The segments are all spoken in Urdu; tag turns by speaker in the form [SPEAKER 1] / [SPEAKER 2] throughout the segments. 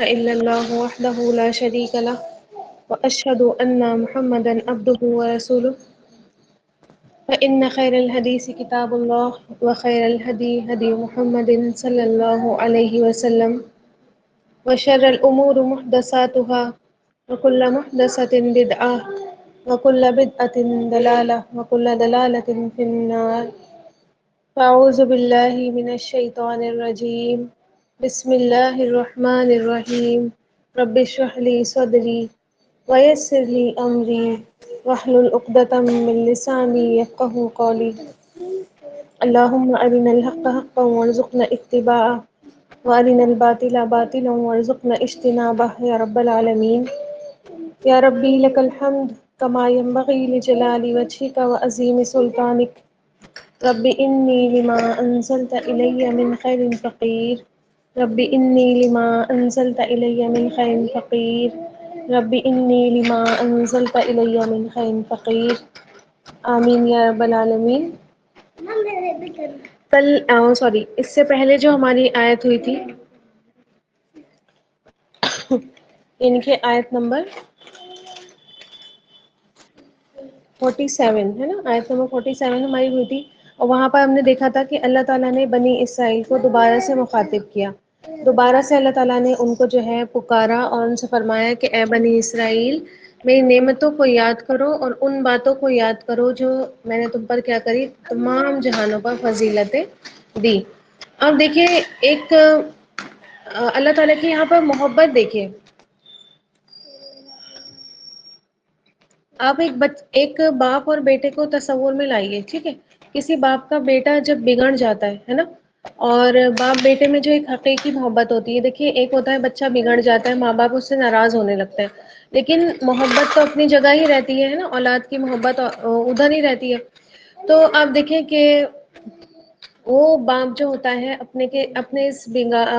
[SPEAKER 1] إلا الله وحده لا شريك له وأشهد أن محمدا عبده ورسوله فإن خير الحديث كتاب الله وخير الهدي هدي محمد صلى الله عليه وسلم وشر الأمور محدثاتها وكل محدثة بدعة وكل بدعة ضلالة وكل ضلالة في النار. فأعوذ بالله من الشيطان الرجيم. بسم الله الرحمن الرحيم. رب اشرح لي صدري ويسر لي أمري واحلل عقدة من لساني يفقهوا قولي. اللهم أرنا الحق حقا وارزقنا اتباعه وأرنا الباطل باطلا وارزقنا اجتنابه يا رب العالمين. يا ربي لك الحمد كما ينبغي لجلال وجهك وعظيم سلطانك. رب إني لما أنزلت إلي من خير فقير. رب إني لما أنزلت إلي من خير فقير. رب إني لما أنزلت إلي من خير فقير. آمین یا رب العالمین. کل سوری اس سے پہلے جو ہماری آیت ہوئی تھی ان کے آیت نمبر 47 ہے نا، آیت نمبر 47 ہماری ہوئی تھی، اور وہاں پر ہم نے دیکھا تھا کہ اللہ تعالیٰ نے بنی اسرائیل کو دوبارہ سے مخاطب کیا. دوبارہ سے اللہ تعالیٰ نے ان کو جو ہے پکارا اور ان سے فرمایا کہ اے بنی اسرائیل، میری نعمتوں کو یاد کرو اور ان باتوں کو یاد کرو جو میں نے تم پر کیا کری، تمام جہانوں پر فضیلتیں دی. اب دیکھیں ایک اللہ تعالیٰ کی یہاں پر محبت دیکھیں. آپ ایک باپ اور بیٹے کو تصور میں لائیے، ٹھیک ہے. کسی باپ کا بیٹا جب بگڑ جاتا ہے نا، اور باپ بیٹے میں جو ایک حقیقی محبت ہوتی ہے، دیکھیے ایک ہوتا ہے بچہ بگڑ جاتا ہے، ماں باپ اس سے ناراض ہونے لگتے ہیں، لیکن محبت تو اپنی جگہ ہی رہتی ہے نا، اولاد کی محبت ادھر ہی رہتی ہے. تو آپ دیکھیں کہ وہ باپ جو ہوتا ہے اپنے اس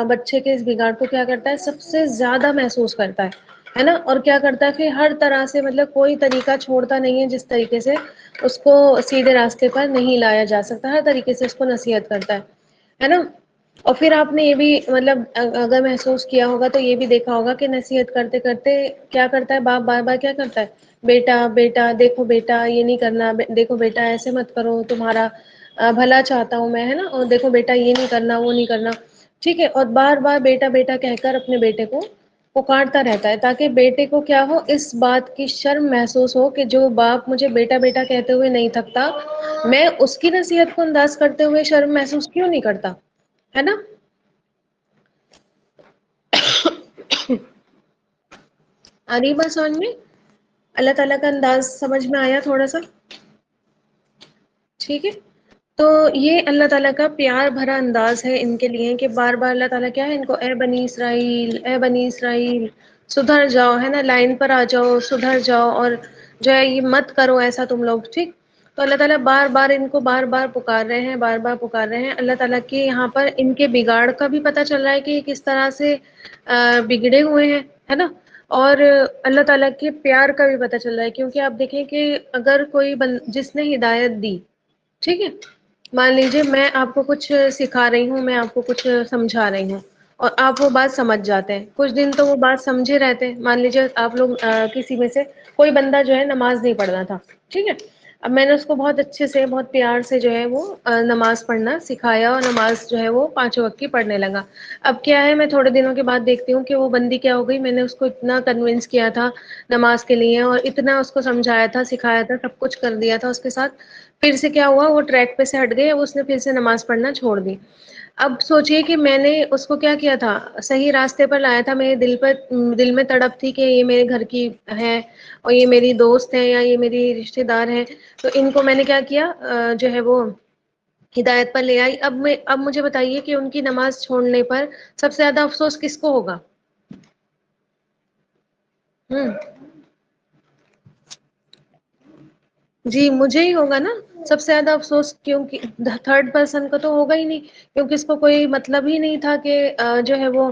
[SPEAKER 1] بچے کے اس بگاڑ کو کیا کرتا ہے، سب سے زیادہ محسوس کرتا ہے نا، اور کیا کرتا ہے پھر ہر طرح سے، مطلب کوئی طریقہ چھوڑتا نہیں ہے جس طریقے سے اس کو سیدھے راستے پر نہیں لایا جا سکتا، ہر طریقے سے اس کو نصیحت کرتا ہے نا. اور پھر آپ نے یہ بھی مطلب اگر محسوس کیا ہوگا تو یہ بھی دیکھا ہوگا کہ نصیحت کرتے کرتے کیا کرتا ہے باپ، بار بار کیا کرتا ہے، بیٹا بیٹا دیکھو بیٹا یہ نہیں کرنا، دیکھو بیٹا ایسے مت کرو، تمہارا بھلا چاہتا ہوں میں، ہے نا، اور دیکھو بیٹا یہ نہیں کرنا وہ نہیں کرنا، ٹھیک ہے. اور بار بار بیٹا بیٹا کہہ کر اپنے بیٹے کو پکارتا رہتا ہے، تاکہ بیٹے کو کیا ہو، اس بات کی شرم محسوس ہو کہ جو باپ مجھے بیٹا بیٹا کہتے ہوئے نہیں تھکتا، میں اس کی نصیحت کو انداز کرتے ہوئے شرم محسوس کیوں نہیں کرتا، ہے نا. آ رہی بات سمجھ میں؟ اللہ تعالیٰ کا انداز سمجھ میں آیا تھوڑا سا؟ ٹھیک ہے. تو یہ اللہ تعالیٰ کا پیار بھرا انداز ہے ان کے لیے کہ بار بار اللہ تعالیٰ کیا ہے ان کو، اے بنی اسرائیل اے بنی اسرائیل سدھر جاؤ، ہے نا، لائن پر آ جاؤ، سدھر جاؤ، اور جو ہے یہ مت کرو ایسا تم لوگ، ٹھیک. تو اللہ تعالیٰ بار بار ان کو بار بار پکار رہے ہیں، بار بار پکار رہے ہیں. اللہ تعالیٰ کے یہاں پر ان کے بگاڑ کا بھی پتہ چل رہا ہے کہ یہ کس طرح سے بگڑے ہوئے ہیں، ہے نا، اور اللہ تعالیٰ کے پیار کا بھی پتہ چل رہا ہے. کیونکہ آپ دیکھیں کہ اگر کوئی جس نے ہدایت دی، ٹھیک ہے، مان لیجیے میں آپ کو کچھ سکھا رہی ہوں، میں آپ کو کچھ سمجھا رہی ہوں، اور آپ وہ بات سمجھ جاتے ہیں، کچھ دن تو وہ بات سمجھے رہتے ہیں. مان لیجیے آپ لوگ کسی میں سے کوئی بندہ جو ہے نماز نہیں پڑھنا تھا، ٹھیک ہے، اب میں نے اس کو بہت اچھے سے بہت پیار سے جو ہے وہ نماز پڑھنا سکھایا، اور نماز جو ہے وہ 5 وقت کی پڑھنے لگا. اب کیا ہے، میں تھوڑے دنوں کے بعد دیکھتی ہوں کہ وہ بندی کیا ہو گئی، میں نے اس کو اتنا کنونس کیا تھا نماز کے لیے، اور اتنا اس کو سمجھایا تھا، سکھایا تھا، سب کچھ کر دیا تھا اس کے ساتھ، پھر سے کیا ہوا، وہ ٹریک پہ سے ہٹ گئے، اس نے پھر سے نماز پڑھنا چھوڑ دی. اب سوچئے کہ میں نے اس کو کیا کیا تھا، صحیح راستے پر لایا تھا، میرے دل میں تڑپ تھی کہ یہ میرے گھر کی ہے، اور یہ میری دوست ہے، یا یہ میری رشتہ دار ہے، تو ان کو میں نے کیا کیا، جو ہے وہ ہدایت پر لے آئی. اب مجھے بتائیے کہ ان کی نماز چھوڑنے پر سب سے زیادہ افسوس کس کو ہوگا؟ ہوں جی مجھے ہی ہوگا نا سب سے زیادہ افسوس، کیونکہ تھرڈ پرسن کا تو ہوگا ہی نہیں، کیونکہ اس کو کوئی مطلب ہی نہیں تھا کہ جو ہے وہ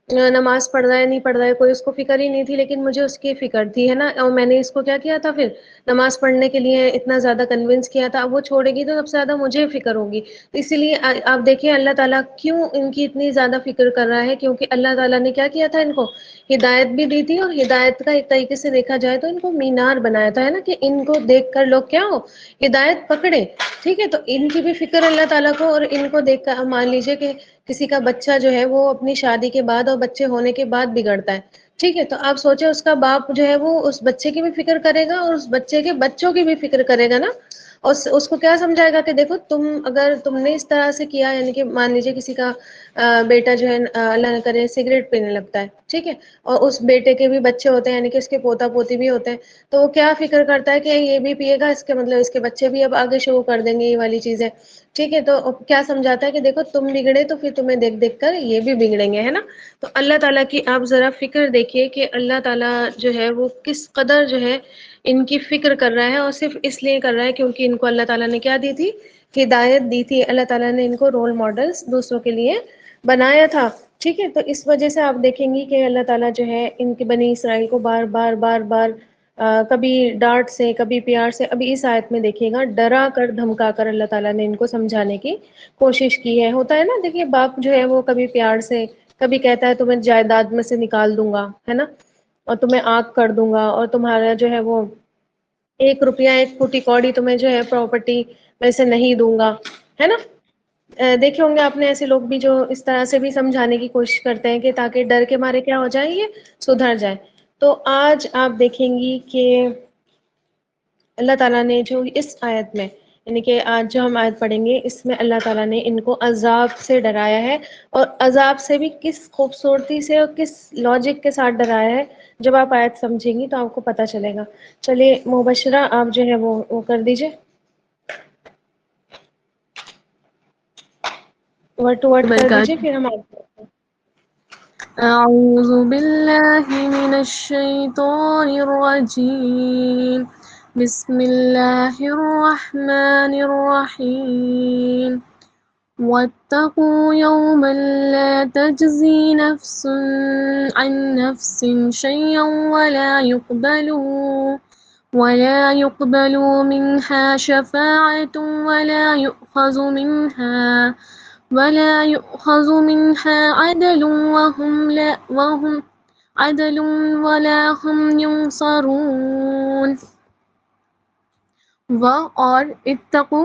[SPEAKER 1] نماز پڑھ رہا ہے نہیں پڑھ رہا ہے کوئی اس کو فکر ہی نہیں تھی، لیکن مجھے اس کی فکر تھی، ہے نا، اور میں نے اس کو کیا کیا تھا پھر نماز پڑھنے کے لیے اتنا زیادہ کنونس کیا تھا، اب وہ چھوڑے گی تو سب سے زیادہ مجھے فکر ہوگی، تو اسی لیے آپ دیکھیں اللہ تعالیٰ کیوں ان کی اتنی زیادہ فکر کر رہا ہے، کیونکہ اللہ تعالیٰ نے کیا کیا تھا، ان کو ہدایت بھی دی تھی، اور ہدایت کا ایک طریقے سے دیکھا جائے تو ان کو مینار بنایا تھا، ہے نا، کہ ان کو دیکھ کر لوگ کیا ہو، ہدایت پکڑے، ٹھیک ہے، تو ان کی بھی فکر اللہ تعالیٰ کو، اور ان کو دیکھ کر مان لیجیے کہ کسی کا بچہ جو ہے وہ اپنی شادی کے بعد اور بچے ہونے کے بعد بگڑتا ہے، ٹھیک ہے، تو آپ سوچیں اس کا باپ جو ہے وہ اس بچے کی بھی فکر کرے گا اور اس بچے کے بچوں کی بھی فکر کرے گا نا، اور اس کو کیا سمجھائے گا کہ دیکھو تم اگر تم نے اس طرح سے کیا، یعنی کہ مان لیجیے کسی کا بیٹا جو ہے اللہ نہ کرے سگریٹ پینے لگتا ہے، ٹھیک ہے، اور اس بیٹے کے بھی بچے ہوتے ہیں، یعنی کہ اس کے پوتا پوتی بھی ہوتے ہیں، تو وہ کیا فکر کرتا ہے کہ یہ بھی پیے گا، اس کے مطلب اس کے بچے بھی اب آگے شروع کر دیں گے یہ والی چیزیں، ٹھیک ہے، تو کیا سمجھاتا ہے کہ دیکھو تم بگڑے تو پھر تمہیں دیکھ دیکھ کر یہ بھی بگڑیں گے، ہے نا، تو اللہ تعالیٰ کی آپ ذرا فکر دیکھیے کہ اللہ تعالیٰ جو ہے وہ کس قدر جو ہے ان کی فکر کر رہا ہے، اور صرف اس لیے کر رہا ہے کیونکہ ان کو اللہ تعالیٰ نے کیا دی تھی، ہدایت دی تھی، اللہ تعالیٰ نے ان کو رول ماڈلز دوسروں کے لیے بنایا تھا، ٹھیک ہے، تو اس وجہ سے آپ دیکھیں گی کہ اللہ تعالیٰ جو ہے ان کے بنی اسرائیل کو بار بار بار بار کبھی ڈانٹ سے کبھی پیار سے، ابھی اس آیت میں دیکھیے گا ڈرا کر دھمکا کر اللہ تعالیٰ نے ان کو سمجھانے کی کوشش کی ہے، ہوتا ہے نا، دیکھیے باپ جو ہے وہ کبھی پیار سے، کبھی کہتا ہے تمہیں جائیداد میں سے نکال دوں گا، ہے نا، اور تمہیں آگ کر دوں گا، اور تمہارا جو ہے وہ 1 روپیہ 1 فوٹی کوڑی تمہیں جو ہے پراپرٹی میں سے نہیں دوں گا، ہے نا، دیکھے ہوں گے آپ نے ایسے لوگ بھی جو اس طرح سے بھی سمجھانے کی کوشش کرتے ہیں کہ تاکہ ڈر کے مارے کیا ہو جائیں یہ سدھر جائیں، تو آج آپ دیکھیں گی کہ اللہ تعالیٰ نے جو اس آیت میں، یعنی کہ آج جو ہم آیت پڑھیں گے اس میں اللہ تعالیٰ نے ان کو عذاب سے ڈرایا ہے، اور عذاب سے بھی کس خوبصورتی سے اور کس لاجک کے ساتھ ڈرایا ہے، جب آپ آیت سمجھیں گی تو آپ کو پتہ چلے گا، چلیے مبشرہ آپ جو ہے وہ کر دیجئے، ورڈ ٹو ورڈ کر دیجئے،
[SPEAKER 2] وبرکاتہ
[SPEAKER 1] پھر ہم آیت پڑھتے ہیں۔
[SPEAKER 2] أعوذ بالله من الشيطان الرجيم بسم الله الرحمن الرحيم واتقوا يوما لا تجزي نفس عن نفس شيئا ولا يقبل منها شفاعة ولا يؤخذ منها عدل ولا هم ينصرون اور اتقو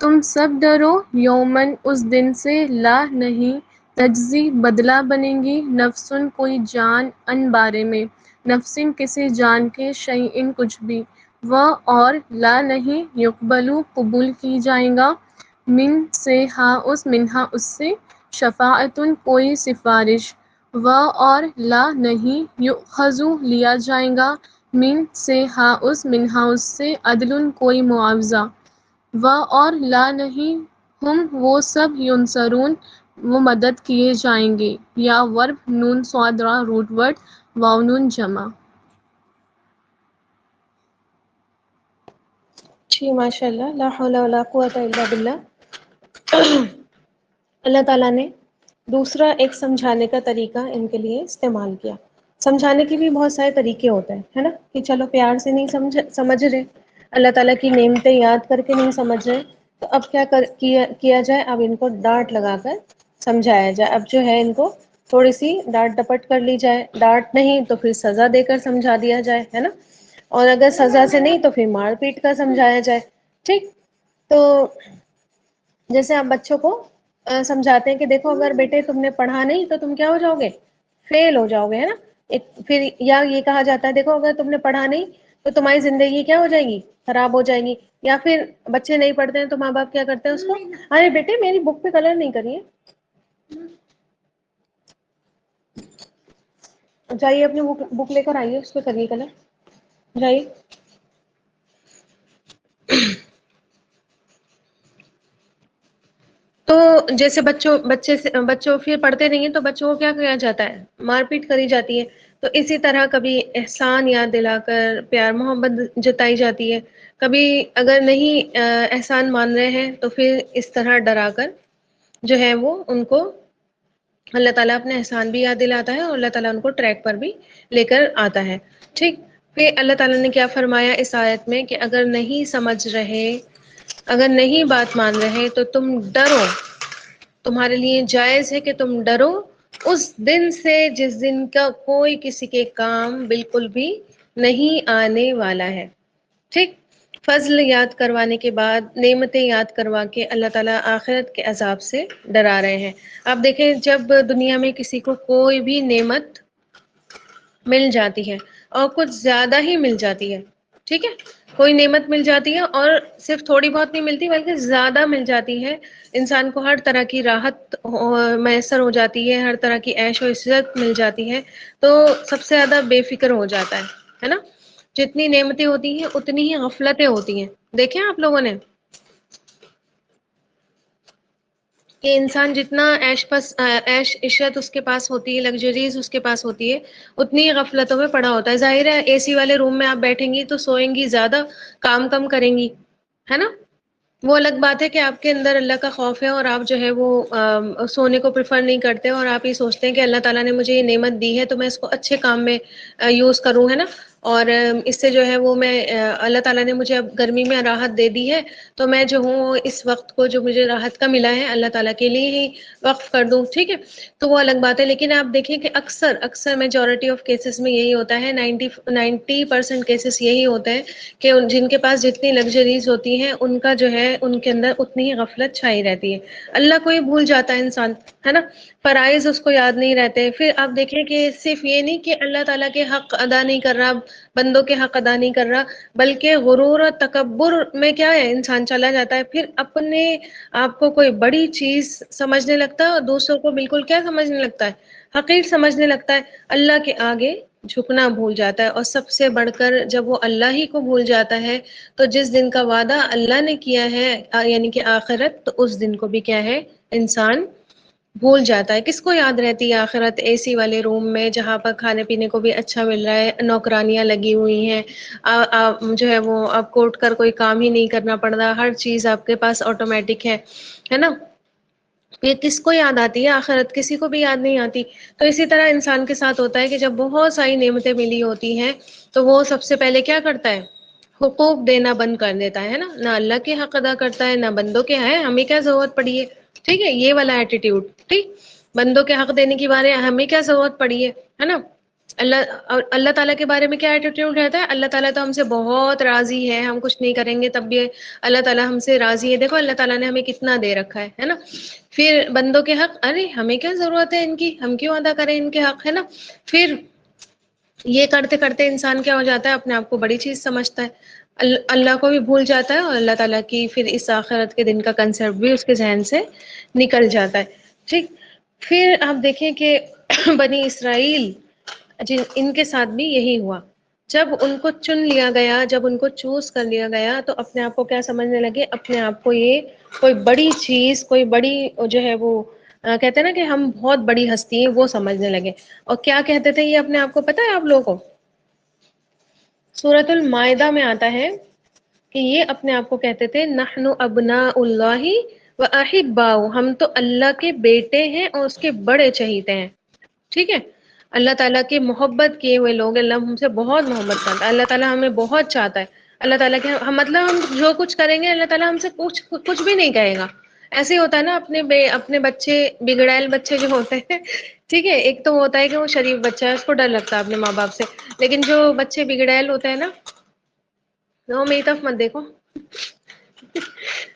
[SPEAKER 2] تم سب ڈرو یومن اس دن سے لا نہیں تجزی بدلہ بنے گی نفسن کوئی جان ان بارے میں نفسن کسی جان کے شیئن کچھ بھی اور لا نہیں یقبلو قبول کی جائیں گا منہا اس سے شفاعتن کوئی سفارش اور لا نہیں یؤخذو لیا جائے گا منہا اس سے عدل کوئی معاوضہ اور لا نہیں ہم وہ سب ینصرون وہ مدد کیے جائیں گے یا ورب نون صاد را روٹ ورڈ واو نون جمع
[SPEAKER 1] جی ماشاء اللہ، لا حول ولا قوۃ الا باللہ، اللہ تعالیٰ نے دوسرا ایک سمجھانے کا طریقہ ان کے لیے استعمال کیا، سمجھانے کے بھی بہت سارے طریقے ہوتے ہیں، ہے نا، کہ چلو پیار سے نہیں سمجھ رہے، اللہ تعالیٰ کی نعمتیں یاد کر کے نہیں سمجھ رہے، تو اب کیا جائے، اب ان کو ڈانٹ لگا کر سمجھایا جائے، اب جو ہے ان کو تھوڑی سی ڈانٹ ڈپٹ کر لی جائے، ڈانٹ نہیں تو پھر سزا دے کر سمجھا دیا جائے، ہے نا، اور اگر سزا سے نہیں تو پھر مار پیٹ کر سمجھایا جائے، ٹھیک، تو جیسے آپ بچوں کو سمجھاتے ہیں کہ دیکھو اگر بیٹے تم نے پڑھا نہیں تو تم کیا ہو جاؤ گے، فیل ہو جاؤ گے، ہے نا، پھر یا یہ کہا جاتا ہے دیکھو اگر تم نے پڑھا نہیں تو تمہاری زندگی کیا ہو جائے گی، خراب ہو جائے گی، یا پھر بچے نہیں پڑھتے ہیں تو ماں باپ کیا کرتے ہیں اس کو، ارے بیٹے میری بک پہ کلر نہیں کریے، جائیے اپنی بک لے کر آئیے، اس پہ کریے کلر، جائیے، تو جیسے بچوں پھر پڑھتے نہیں ہیں تو بچوں کو کیا کیا جاتا ہے، مار پیٹ کری جاتی ہے، تو اسی طرح کبھی احسان یاد دلا کر پیار محبت جتائی جاتی ہے، کبھی اگر نہیں احسان مان رہے ہیں تو پھر اس طرح ڈرا کر جو ہے وہ ان کو اللہ تعالیٰ اپنے احسان بھی یاد دلاتا ہے اور اللہ تعالیٰ ان کو ٹریک پر بھی لے کر آتا ہے. ٹھیک. پھر اللہ تعالیٰ نے کیا فرمایا اس آیت میں کہ اگر نہیں سمجھ رہے، اگر نہیں بات مان رہے تو تم ڈرو، تمہارے لیے جائز ہے کہ تم ڈرو اس دن سے جس دن کا کوئی کسی کے کام بالکل بھی نہیں آنے والا ہے. ٹھیک. فضل یاد کروانے کے بعد نعمتیں یاد کروا کے اللہ تعالیٰ آخرت کے عذاب سے ڈرا رہے ہیں. آپ دیکھیں جب دنیا میں کسی کو کوئی بھی نعمت مل جاتی ہے اور کچھ زیادہ ہی مل جاتی ہے، ٹھیک ہے، کوئی نعمت مل جاتی ہے اور صرف تھوڑی بہت نہیں ملتی بلکہ زیادہ مل جاتی ہے، انسان کو ہر طرح کی راحت میسر ہو جاتی ہے، ہر طرح کی عیش و عشرت مل جاتی ہے، تو سب سے زیادہ بے فکر ہو جاتا ہے نا. جتنی نعمتیں ہوتی ہیں اتنی ہی غفلتیں ہوتی ہیں. دیکھیں آپ لوگوں نے کہ انسان جتنا عیش عشرت اس کے پاس ہوتی ہے، لگژریز اس کے پاس ہوتی ہے، اتنی غفلتوں میں پڑا ہوتا ہے. ظاہر ہے اے سی والے روم میں آپ بیٹھیں گی تو سوئیں گی زیادہ، کام کم کریں گی، ہے نا. وہ الگ بات ہے کہ آپ کے اندر اللہ کا خوف ہے اور آپ جو ہے وہ سونے کو پریفر نہیں کرتے اور آپ یہ سوچتے ہیں کہ اللہ تعالیٰ نے مجھے یہ نعمت دی ہے تو میں اس کو اچھے کام میں یوز کروں، ہے نا. اور اس سے جو ہے وہ میں اللہ تعالیٰ نے مجھے اب گرمی میں راحت دے دی ہے تو میں جو ہوں اس وقت کو جو مجھے راحت کا ملا ہے اللہ تعالیٰ کے لیے ہی وقف کر دوں. ٹھیک ہے. تو وہ الگ بات ہے. لیکن آپ دیکھیں کہ اکثر میجورٹی آف کیسز میں یہی ہوتا ہے، 90% کیسز یہی ہوتے ہیں کہ جن کے پاس جتنی لگژریز ہوتی ہیں ان کا جو ہے ان کے اندر اتنی ہی غفلت چھائی رہتی ہے. اللہ کو ہی بھول جاتا ہے انسان، ہے نا. فرائض اس کو یاد نہیں رہتے. پھر آپ دیکھیں کہ صرف یہ نہیں کہ اللہ تعالیٰ کے حق ادا نہیں کر رہا، بندوں کے حق ادا نہیں کر رہا، بلکہ غرور اور تکبر میں کیا ہے انسان چلا جاتا ہے. پھر اپنے آپ کو کوئی بڑی چیز سمجھنے لگتا ہے اور دوسروں کو بالکل کیا سمجھنے لگتا ہے، حقیر سمجھنے لگتا ہے. اللہ کے آگے جھکنا بھول جاتا ہے. اور سب سے بڑھ کر جب وہ اللہ ہی کو بھول جاتا ہے تو جس دن کا وعدہ اللہ نے کیا ہے یعنی کہ آخرت، تو اس دن کو بھی کیا ہے انسان بھول جاتا ہے. کس کو یاد رہتی ہے آخرت؟ اے سی والے روم میں جہاں پر کھانے پینے کو بھی اچھا مل رہا ہے، نوکرانیاں لگی ہوئی ہیں، جو ہے وہ آپ کو اٹھ کر کوئی کام ہی نہیں کرنا پڑ رہا، ہر چیز آپ کے پاس آٹومیٹک ہے نا. یہ کس کو یاد آتی ہے آخرت؟ کسی کو بھی یاد نہیں آتی. تو اسی طرح انسان کے ساتھ ہوتا ہے کہ جب بہت ساری نعمتیں ملی ہوتی ہیں تو وہ سب سے پہلے کیا کرتا ہے؟ حقوق دینا بند کر دیتا ہے نا. نہ اللہ کے حق ادا کرتا ہے، نہ بندوں کے. ہے ہمیں کیا ضرورت پڑی ہے؟ ٹھیک ہے، یہ والا ایٹیٹیوڈ. ٹھیک. بندوں کے حق دینے کی بارے ہمیں کیا ضرورت پڑی ہے نا. اللہ تعالیٰ کے بارے میں کیا ایٹیٹیوڈ رہتا ہے؟ اللہ تعالیٰ تو ہم سے بہت راضی ہے، ہم کچھ نہیں کریں گے تب بھی اللہ تعالیٰ ہم سے راضی ہے. دیکھو اللہ تعالیٰ نے ہمیں کتنا دے رکھا ہے نا. پھر بندوں کے حق، ارے ہمیں کیا ضرورت ہے ان کی، ہم کیوں ادا کریں ان کے حق، ہے نا. پھر یہ کرتے کرتے انسان کیا ہو جاتا ہے، اپنے آپ کو بڑی چیز سمجھتا ہے، اللہ کو بھی بھول جاتا ہے اور اللہ تعالیٰ کی پھر اس آخرت کے دن کا کنسیپٹ بھی اس کے ذہن سے نکل جاتا ہے. ٹھیک. پھر آپ دیکھیں کہ بنی اسرائیل ان کے ساتھ بھی یہی ہوا. جب ان کو چن لیا گیا، جب ان کو چوز کر لیا گیا تو اپنے آپ کو کیا سمجھنے لگے؟ اپنے آپ کو یہ کوئی بڑی چیز، کوئی بڑی جو ہے وہ کہتے ہیں نا کہ ہم بہت بڑی ہستی ہیں، وہ سمجھنے لگے. اور کیا کہتے تھے یہ اپنے آپ کو؟ پتہ ہے آپ لوگوں کو؟ سورۃ المائدہ میں آتا ہے کہ یہ اپنے آپ کو کہتے تھے نحن ابناء اللہ و احباؤ، ہم تو اللہ کے بیٹے ہیں اور اس کے بڑے چہیتے ہیں. ٹھیک ہے. اللہ تعالیٰ کے محبت کیے ہوئے لوگ، اللہ ہم سے بہت محبت کرتا ہے، اللہ تعالیٰ ہمیں بہت چاہتا ہے. اللہ تعالیٰ کے مطلب ہم جو کچھ کریں گے اللہ تعالیٰ ہم سے کچھ بھی نہیں کہے گا. ایسے ہی ہوتا ہے نا اپنے بچے، بگڑائل بچے جو ہوتے ہیں، ٹھیک ہے، ایک تو ہوتا ہے کہ وہ شریف بچہ ہے، اس کو ڈر لگتا ہے اپنے ماں باپ سے. لیکن جو بچے بگڑائل ہوتے ہیں نا، وہ میری طرف مت دیکھو،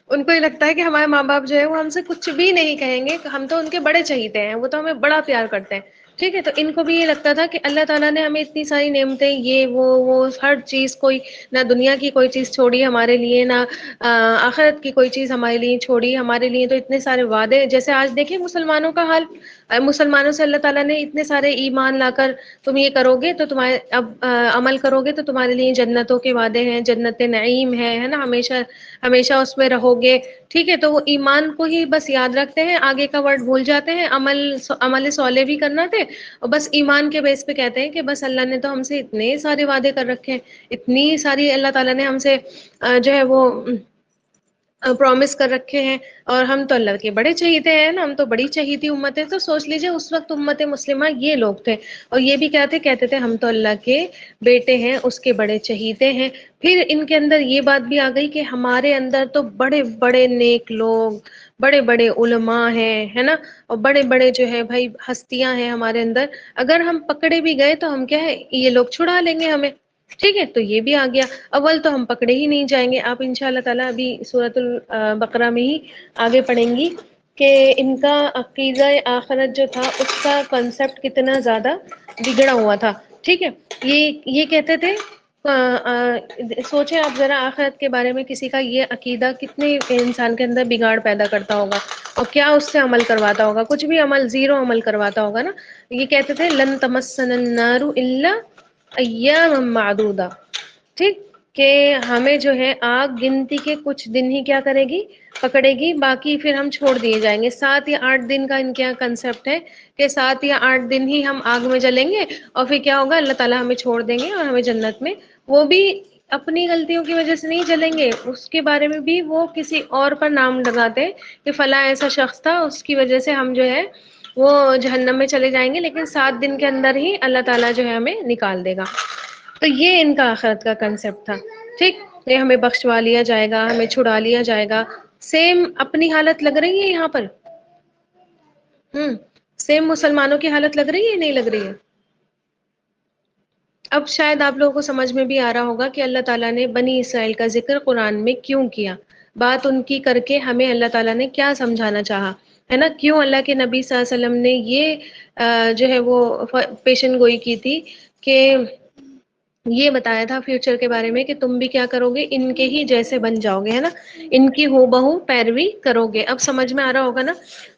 [SPEAKER 1] ان کو یہ لگتا ہے کہ ہمارے ماں باپ جو ہے وہ ہم سے کچھ بھی نہیں کہیں گے، ہم تو ان کے بڑے چہیتے ہیں، وہ تو ہمیں بڑا پیار کرتے ہیں. ٹھیک ہے. تو ان کو بھی یہ لگتا تھا کہ اللہ تعالیٰ نے ہمیں اتنی ساری نعمتیں، یہ وہ ہر چیز، کوئی نہ دنیا کی کوئی چیز چھوڑی ہمارے لیے، نہ آخرت کی کوئی چیز ہمارے لیے چھوڑی. ہمارے لیے تو اتنے سارے وعدے، جیسے آج دیکھیں مسلمانوں کا حال، مسلمانوں سے اللہ تعالیٰ نے اتنے سارے ایمان لا کر تم یہ کرو گے تو تمہارے اب عمل کرو گے تو تمہارے لیے جنتوں کے وعدے ہیں، جنت نعیم ہے نا، ہمیشہ ہمیشہ اس میں رہو گے. ٹھیک ہے. تو وہ ایمان کو ہی بس یاد رکھتے ہیں، آگے کا ورڈ بھول جاتے ہیں. عمل صالح بھی کرنا تھے اور بس ایمان کے بیس پہ کہتے ہیں کہ بس اللہ نے تو ہم سے اتنے سارے وعدے کر رکھے ہیں، اتنی ساری اللہ تعالیٰ نے ہم سے جو ہے وہ پرومس کر رکھے ہیں، اور ہم تو اللہ کے بڑے چہیتے ہیں نا، ہم تو بڑی چہیتی امت ہے. تو سوچ لیجئے اس وقت امت مسلمہ یہ لوگ تھے، اور یہ بھی کیا تھے، کہتے تھے ہم تو اللہ کے بیٹے ہیں، اس کے بڑے چہیتے ہیں. پھر ان کے اندر یہ بات بھی آ گئی کہ ہمارے اندر تو بڑے بڑے نیک لوگ، بڑے بڑے علماء ہیں، ہے نا، اور بڑے بڑے جو ہے بھائی ہستیاں ہیں ہمارے اندر. اگر ہم پکڑے بھی گئے تو ہم کیا ہے، یہ لوگ چھڑا لیں گے ہمیں. ٹھیک ہے، تو یہ بھی آ گیا. اول تو ہم پکڑے ہی نہیں جائیں گے. آپ ان شاء اللہ تعالیٰ ابھی سورۃ البقرہ میں ہی آگے پڑھیں گی کہ ان کا عقیدہ آخرت جو تھا اس کا کنسپٹ کتنا زیادہ بگڑا ہوا تھا. ٹھیک ہے، یہ کہتے تھے، سوچیں آپ ذرا آخرت کے بارے میں کسی کا یہ عقیدہ کتنے انسان کے اندر بگاڑ پیدا کرتا ہوگا، اور کیا اس سے عمل کرواتا ہوگا. کچھ بھی عمل، زیرو عمل کرواتا ہوگا نا. یہ کہتے تھے لن تمسنا النار الا ایاما معدودہ. ٹھیک، کہ ہمیں جو ہے آگ گنتی کے کچھ دن ہی کیا کرے گی، پکڑے گی، باقی پھر ہم چھوڑ دیے جائیں گے. 7 یا 8 دن کا ان کے کنسپٹ ہے کہ 7 یا 8 دن ہی ہم آگ میں جلیں گے، اور پھر کیا ہوگا، اللہ تعالیٰ ہمیں چھوڑ دیں گے اور ہمیں جنت میں، وہ بھی اپنی غلطیوں کی وجہ سے نہیں جلیں گے. اس کے بارے میں بھی وہ کسی اور پر نام لگاتے کہ فلاں ایسا شخص تھا، اس کی وجہ سے ہم جو ہے وہ جہنم میں چلے جائیں گے، لیکن 7 دن کے اندر ہی اللہ تعالیٰ جو ہے ہمیں نکال دے گا. تو یہ ان کا آخرت کا کنسپٹ تھا. ٹھیک، یہ ہمیں بخشوا لیا جائے گا، ہمیں چھڑا لیا جائے گا. سیم اپنی حالت لگ رہی ہے یہاں پر. سیم مسلمانوں کی حالت لگ رہی ہے، نہیں لگ رہی ہے؟ اب شاید آپ لوگوں کو سمجھ میں بھی آ رہا ہوگا کہ اللہ تعالیٰ نے بنی اسرائیل کا ذکر قرآن میں کیوں کیا. بات ان کی کر کے ہمیں اللہ تعالیٰ نے کیا سمجھانا چاہا، ہے نا. کیوں اللہ کے نبی صلی اللہ علیہ وسلم نے یہ جو ہے وہ پیشن گوئی کی تھی کہ یہ بتایا تھا فیوچر کے بارے میں کہ تم بھی کیا کرو گے، ان کے ہی جیسے بن جاؤ گے، ہے نا، ان کی ہو بہو پیروی کرو گے. اب سمجھ میں آ رہا ہوگا نا.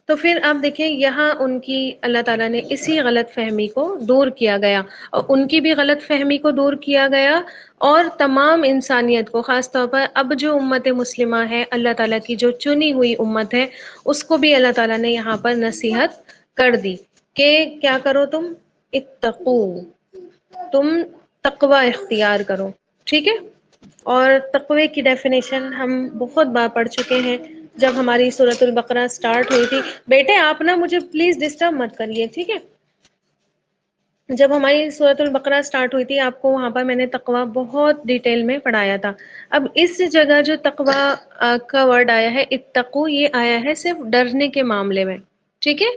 [SPEAKER 1] تو پھر آپ دیکھیں یہاں ان کی اللہ تعالیٰ نے اسی غلط فہمی کو دور کیا گیا، اور ان کی بھی غلط فہمی کو دور کیا گیا، اور تمام انسانیت کو، خاص طور پر اب جو امت مسلمہ ہے، اللہ تعالیٰ کی جو چنی ہوئی امت ہے، اس کو بھی اللہ تعالیٰ نے یہاں پر نصیحت کر دی کہ کیا کرو، تم اتقو، تم تقوی اختیار کرو. ٹھیک ہے، اور تقوی کی ڈیفینیشن ہم بہت بار پڑھ چکے ہیں جب ہماری سورۃ البقرہ سٹارٹ ہوئی تھی. بیٹے آپ نا مجھے پلیز ڈسٹرب مت کریے، ٹھیک ہے. جب ہماری سورۃ البقرہ سٹارٹ ہوئی تھی، آپ کو وہاں پر میں نے تقوی بہت ڈیٹیل میں پڑھایا تھا. اب اس جگہ جو تقوی کا ورڈ آیا ہے اتقو، یہ آیا ہے صرف ڈرنے کے معاملے میں. ٹھیک ہے،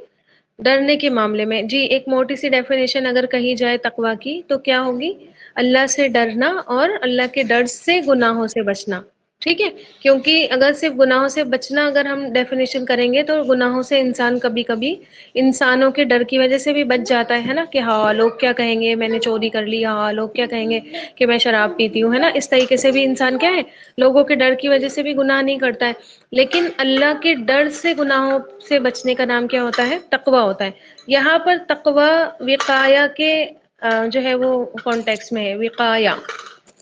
[SPEAKER 1] ڈرنے کے معاملے میں. جی ایک موٹی سی ڈیفینیشن اگر کہی جائے تقوی کی تو کیا ہوگی، اللہ سے ڈرنا اور اللہ کے ڈر سے گناہوں سے بچنا. ٹھیک ہے، کیونکہ اگر صرف گناہوں سے بچنا اگر ہم ڈیفینیشن کریں گے تو گناہوں سے انسان کبھی کبھی انسانوں کے ڈر کی وجہ سے بھی بچ جاتا ہے نا، کہ ہاں لوگ کیا کہیں گے، میں نے چوری کر لی، ہاں لوگ کیا کہیں گے کہ میں شراب پیتی ہوں، ہے نا. اس طریقے سے بھی انسان کیا ہے، لوگوں کے ڈر کی وجہ سے بھی گناہ نہیں کرتا ہے. لیکن اللہ کے ڈر سے گناہوں سے بچنے کا نام کیا ہوتا ہے، تقوی ہوتا ہے. یہاں پر تقوی وقایا کے جو ہے وہ کانٹیکس میں ہے، وقایا.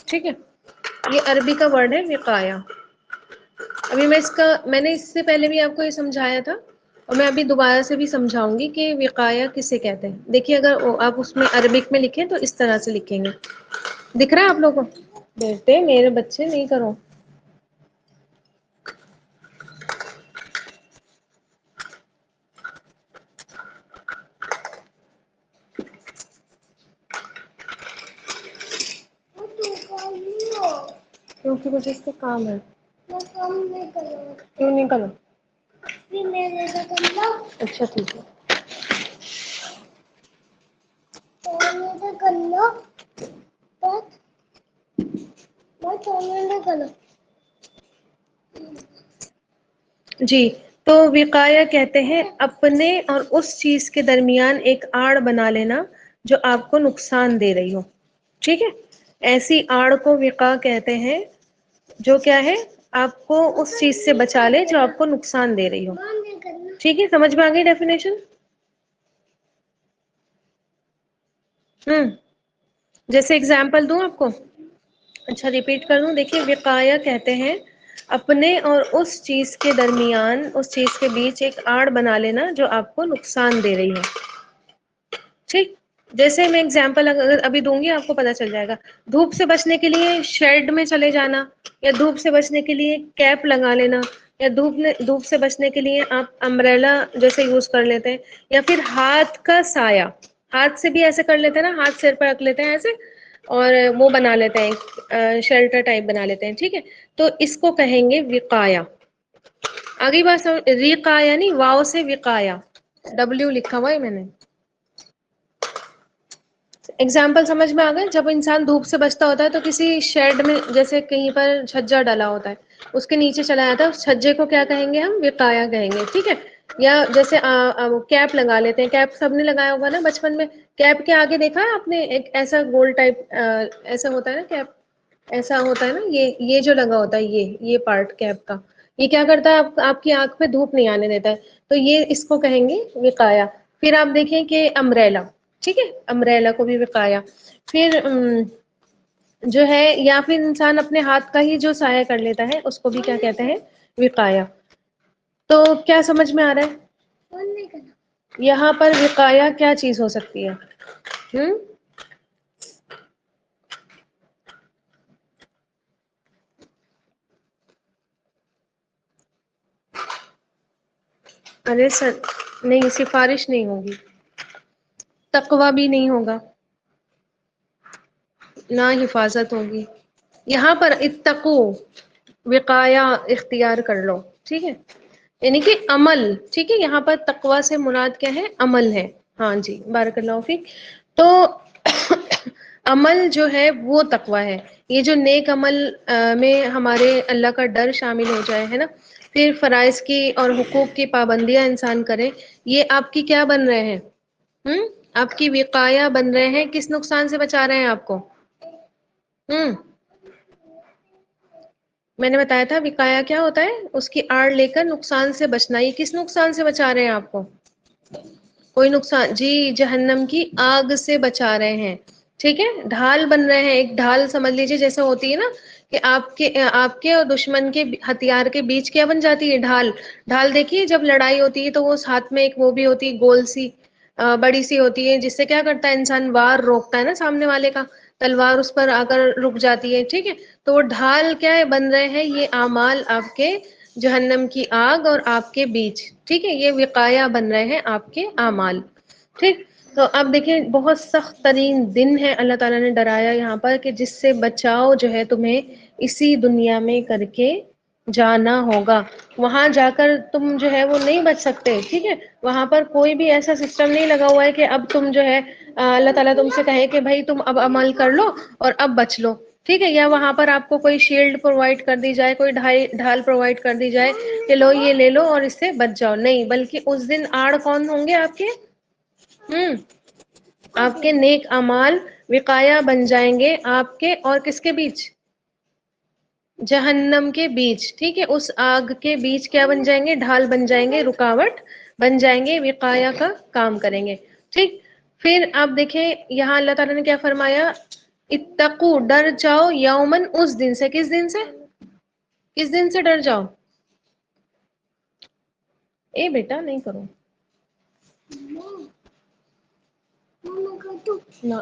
[SPEAKER 1] ٹھیک ہے، یہ عربی کا ورڈ ہے وقایا. ابھی میں نے اس سے پہلے بھی آپ کو یہ سمجھایا تھا، اور میں ابھی دوبارہ سے بھی سمجھاؤں گی کہ وقایا کسے کہتے ہیں. دیکھیے اگر آپ اس میں عربک میں لکھیں تو اس طرح سے لکھیں گے. دکھ رہا ہے آپ لوگوں کو؟ بیٹے میرے بچے نہیں کرو. کیونکہ مجھے اس سے کام ہے. کیوں نہیں کروں؟ اچھا ٹھیک ہے. جی، تو وقایا کہتے ہیں اپنے اور اس چیز کے درمیان ایک آڑ بنا لینا جو آپ کو نقصان دے رہی ہو. ٹھیک ہے، ایسی آڑ کو وقا کہتے ہیں جو کیا ہے، آپ کو اس چیز سے بچا لے جو آپ کو نقصان دے رہی ہو. ٹھیک ہے، سمجھ میں آ گئی ڈیفینیشن؟ جیسے اگزامپل دوں آپ کو؟ اچھا ریپیٹ کر دوں. دیکھیے وقایا کہتے ہیں اپنے اور اس چیز کے درمیان، اس چیز کے بیچ ایک آڑ بنا لینا جو آپ کو نقصان دے رہی ہے. ٹھیک، جیسے میں اگزامپل اگر ابھی دوں گی آپ کو پتا چل جائے گا. دھوپ سے بچنے کے لیے شیڈ میں چلے جانا, یا دھوپ سے بچنے کے لیے کیپ لگا لینا, یا دھوپ سے بچنے کے لیے آپ امبریلا جیسے یوز کر لیتے ہیں, یا پھر ہاتھ کا سایہ, ہاتھ سے بھی ایسے کر لیتے ہیں نا, ہاتھ سر پہ رکھ لیتے ہیں ایسے اور وہ بنا لیتے ہیں, شیلٹر ٹائپ بنا لیتے ہیں, ٹھیک ہے. تو اس کو کہیں گے وقایا. آگئی بات سمجھ, ریقایا نہیں, واؤ سے وقایا, ڈبلیو لکھا ہوا ہے میں نے. ایگزامپل سمجھ میں آ گئے. جب انسان دھوپ سے بچتا ہوتا ہے تو کسی شیڈ میں جیسے کہیں پر چھجا ڈلا ہوتا ہے, اس کے نیچے چلا جاتا ہے, اس چھجے کو کیا کہیں گے ہم, وقایا کہیں گے, ٹھیک ہے. یا جیسے کیپ لگا لیتے ہیں, کیپ سب نے لگایا ہوگا نا بچپن میں. کیپ کے آگے دیکھا ہے آپ نے, ایک ایسا گول ٹائپ ایسا ہوتا ہے نا کیپ, ایسا ہوتا ہے نا, یہ جو لگا ہوتا ہے یہ پارٹ کیپ کا, یہ کیا کرتا ہے آپ کی آنکھ پہ دھوپ نہیں آنے دیتا ہے, تو یہ اس کو کہیں گے وقایا. پھر آپ دیکھیں کہ امبریلا, ٹھیک ہے, امبریلا کو بھی وقایا. پھر جو ہے, یا پھر انسان اپنے ہاتھ کا ہی جو سایہ کر لیتا ہے اس کو بھی کیا کہتے ہیں, وقایا. تو کیا سمجھ میں آ رہا ہے یہاں پر وقایا کیا چیز ہو سکتی ہے؟ ارے سر نہیں, سفارش نہیں ہوگی, تقوی بھی نہیں ہوگا, نہ حفاظت ہوگی. یہاں پر اتقو, وقایا اختیار کر لو, ٹھیک ہے, یعنی کہ عمل, ٹھیک ہے. یہاں پر تقوی سے مراد کیا ہے, عمل ہے. ہاں جی, بارک اللہ فیک. تو عمل جو ہے وہ تقوی ہے. یہ جو نیک عمل میں ہمارے اللہ کا ڈر شامل ہو جائے, ہے نا, پھر فرائض کی اور حقوق کی پابندیاں انسان کرے, یہ آپ کی کیا بن رہے ہیں, آپ کی وقایا بن رہے ہیں. کس نقصان سے بچا رہے ہیں آپ کو؟ میں نے بتایا تھا وقایا کیا ہوتا ہے, اس کی آڑ لے کر نقصان سے بچنا. یہ کس نقصان سے بچا رہے ہیں آپ کو؟ کوئی نقصان, جی, جہنم کی آگ سے بچا رہے ہیں, ٹھیک ہے. ڈھال بن رہے ہیں, ایک ڈھال سمجھ لیجیے جیسے ہوتی ہے نا, کہ آپ کے اور دشمن کے ہتھیار کے بیچ کیا بن جاتی ہے, ڈھال. ڈھال دیکھیے جب لڑائی ہوتی ہے تو وہ ہاتھ میں ایک وہ بھی ہوتی ہے گول سی, بڑی سی ہوتی ہے, جس سے کیا کرتا ہے انسان, وار روکتا ہے نا سامنے والے کا, تلوار اس پر آ کر رک جاتی ہے, ٹھیک ہے. تو وہ ڈھال کیا ہے بن رہے ہیں, یہ اعمال آپ کے جہنم کی آگ اور آپ کے بیچ, ٹھیک ہے. یہ وقایا بن رہے ہیں آپ کے اعمال, ٹھیک. تو اب دیکھیں, بہت سخت ترین دن ہے اللہ تعالیٰ نے ڈرایا یہاں پر, کہ جس سے بچاؤ جو ہے تمہیں اسی دنیا میں کر کے جانا ہوگا. وہاں جا کر تم جو ہے وہ نہیں بچ سکتے, ٹھیک ہے. وہاں پر کوئی بھی ایسا سسٹم نہیں لگا ہوا ہے کہ اب تم جو ہے اللہ تعالیٰ تم سے کہے کہ بھائی تم اب عمل کر لو اور اب بچ لو, ٹھیک ہے. یا وہاں پر آپ کو کوئی شیلڈ پرووائڈ کر دی جائے, کوئی ڈھال پرووائڈ کر دی جائے کہ لو یہ لے لو اور اس سے بچ جاؤ, نہیں. بلکہ اس دن آڑ کون ہوں گے آپ کے, آپ کے نیک اعمال وقایا بن جائیں گے آپ کے اور کس کے بیچ, جہنم کے بیچ, ٹھیک ہے. اس آگ کے بیچ کیا بن جائیں گے, ڈھال بن جائیں گے, رکاوٹ بن جائیں گے, وقایا کا کام کریں گے, ٹھیک. پھر آپ دیکھیں یہاں اللہ تعالیٰ نے کیا فرمایا, اتقو, ڈر جاؤ, یومن, اس دن سے. کس دن سے, کس دن سے ڈر جاؤ, اے بیٹا نہیں کرو نہ,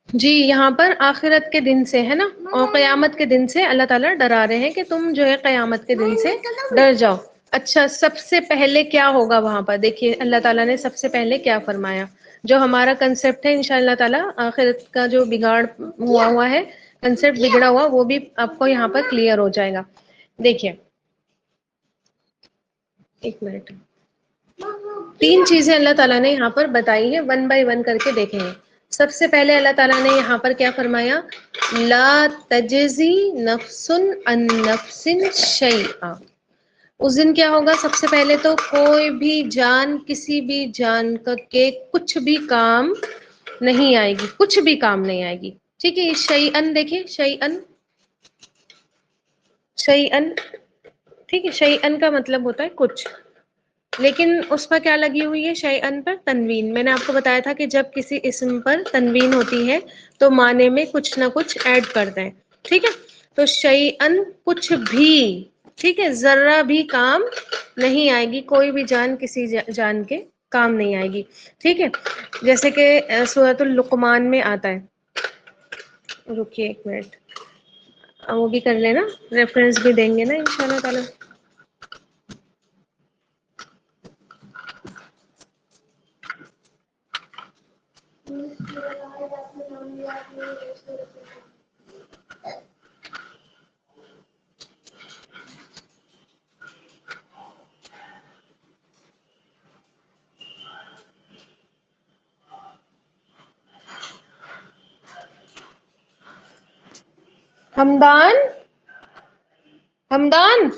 [SPEAKER 1] جی, یہاں پر آخرت کے دن سے ہے نا, اور قیامت کے دن سے اللہ تعالیٰ ڈرا رہے ہیں کہ تم جو ہے قیامت کے دن سے ڈر جاؤ. اچھا, سب سے پہلے کیا ہوگا وہاں پر, دیکھیے اللہ تعالیٰ نے سب سے پہلے کیا فرمایا. جو ہمارا کنسپٹ ہے انشاء اللہ تعالیٰ, آخرت کا جو بگاڑ ہوا ہے, کنسپٹ بگڑا ہوا, وہ بھی آپ کو یہاں پر کلیئر ہو جائے گا. دیکھیے, ایک منٹ, 3 چیزیں اللہ تعالیٰ نے یہاں پر بتائی ہیں, 1 بائی 1 کر کے دیکھیں گے. سب سے پہلے اللہ تعالیٰ نے یہاں پر کیا فرمایا, لا تجزی نفس عن نفس شیئا. اس دن کیا ہوگا, سب سے پہلے تو کوئی بھی جان کسی بھی جان کا کے کچھ بھی کام نہیں آئے گی, کچھ بھی کام نہیں آئے گی, ٹھیک ہے. یہ شیئن دیکھیں, شیئن, شیئن, ٹھیک ہے. شیئن کا مطلب ہوتا ہے کچھ, لیکن اس پر کیا لگی ہوئی ہے, شیئن پر تنوین. میں نے آپ کو بتایا تھا کہ جب کسی اسم پر تنوین ہوتی ہے تو معنی میں کچھ نہ کچھ ایڈ کر دیں, ٹھیک ہے. تو شیئن, کچھ بھی, ٹھیک ہے, ذرہ بھی کام نہیں آئے گی, کوئی بھی جان کسی جان کے کام نہیں آئے گی. ٹھیک ہے، جیسے کہ سورۃ اللقمان میں آتا ہے. رکیے ایک منٹ، وہ بھی کر لینا، ریفرنس بھی دیں گے نا انشاءاللہ تعالی. حمدان، حمدان،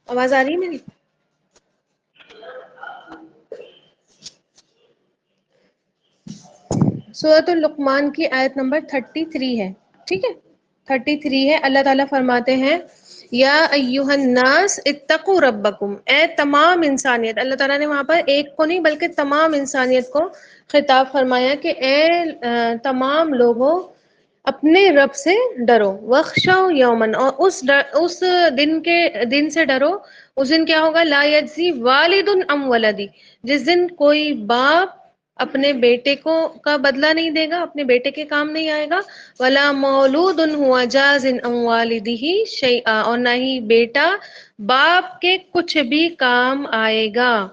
[SPEAKER 1] آواز آ رہی ہے میری؟ سورۃ اللقمان کی آیت نمبر 33 ہے. ٹھیک ہے، 33 ہے. اللہ تعالیٰ فرماتے ہیں یا ایھا الناس اتقوا ربکم، اے تمام انسانیت. اللہ تعالیٰ نے وہاں پر ایک کو نہیں بلکہ تمام انسانیت کو خطاب فرمایا کہ اے تمام لوگوں، اپنے رب سے ڈرو. وخشوا یومن، اور اس دن سے ڈرو. اس دن کیا ہوگا؟ لا یجزی والد ام ولدی، جس دن کوئی باپ اپنے بیٹے کو کا بدلہ نہیں دے گا، اپنے بیٹے کے کام نہیں آئے گا. ولا مولود ہوا جاز ام والدہ شیئا، اور نہ ہی بیٹا باپ کے کچھ بھی کام آئے گا.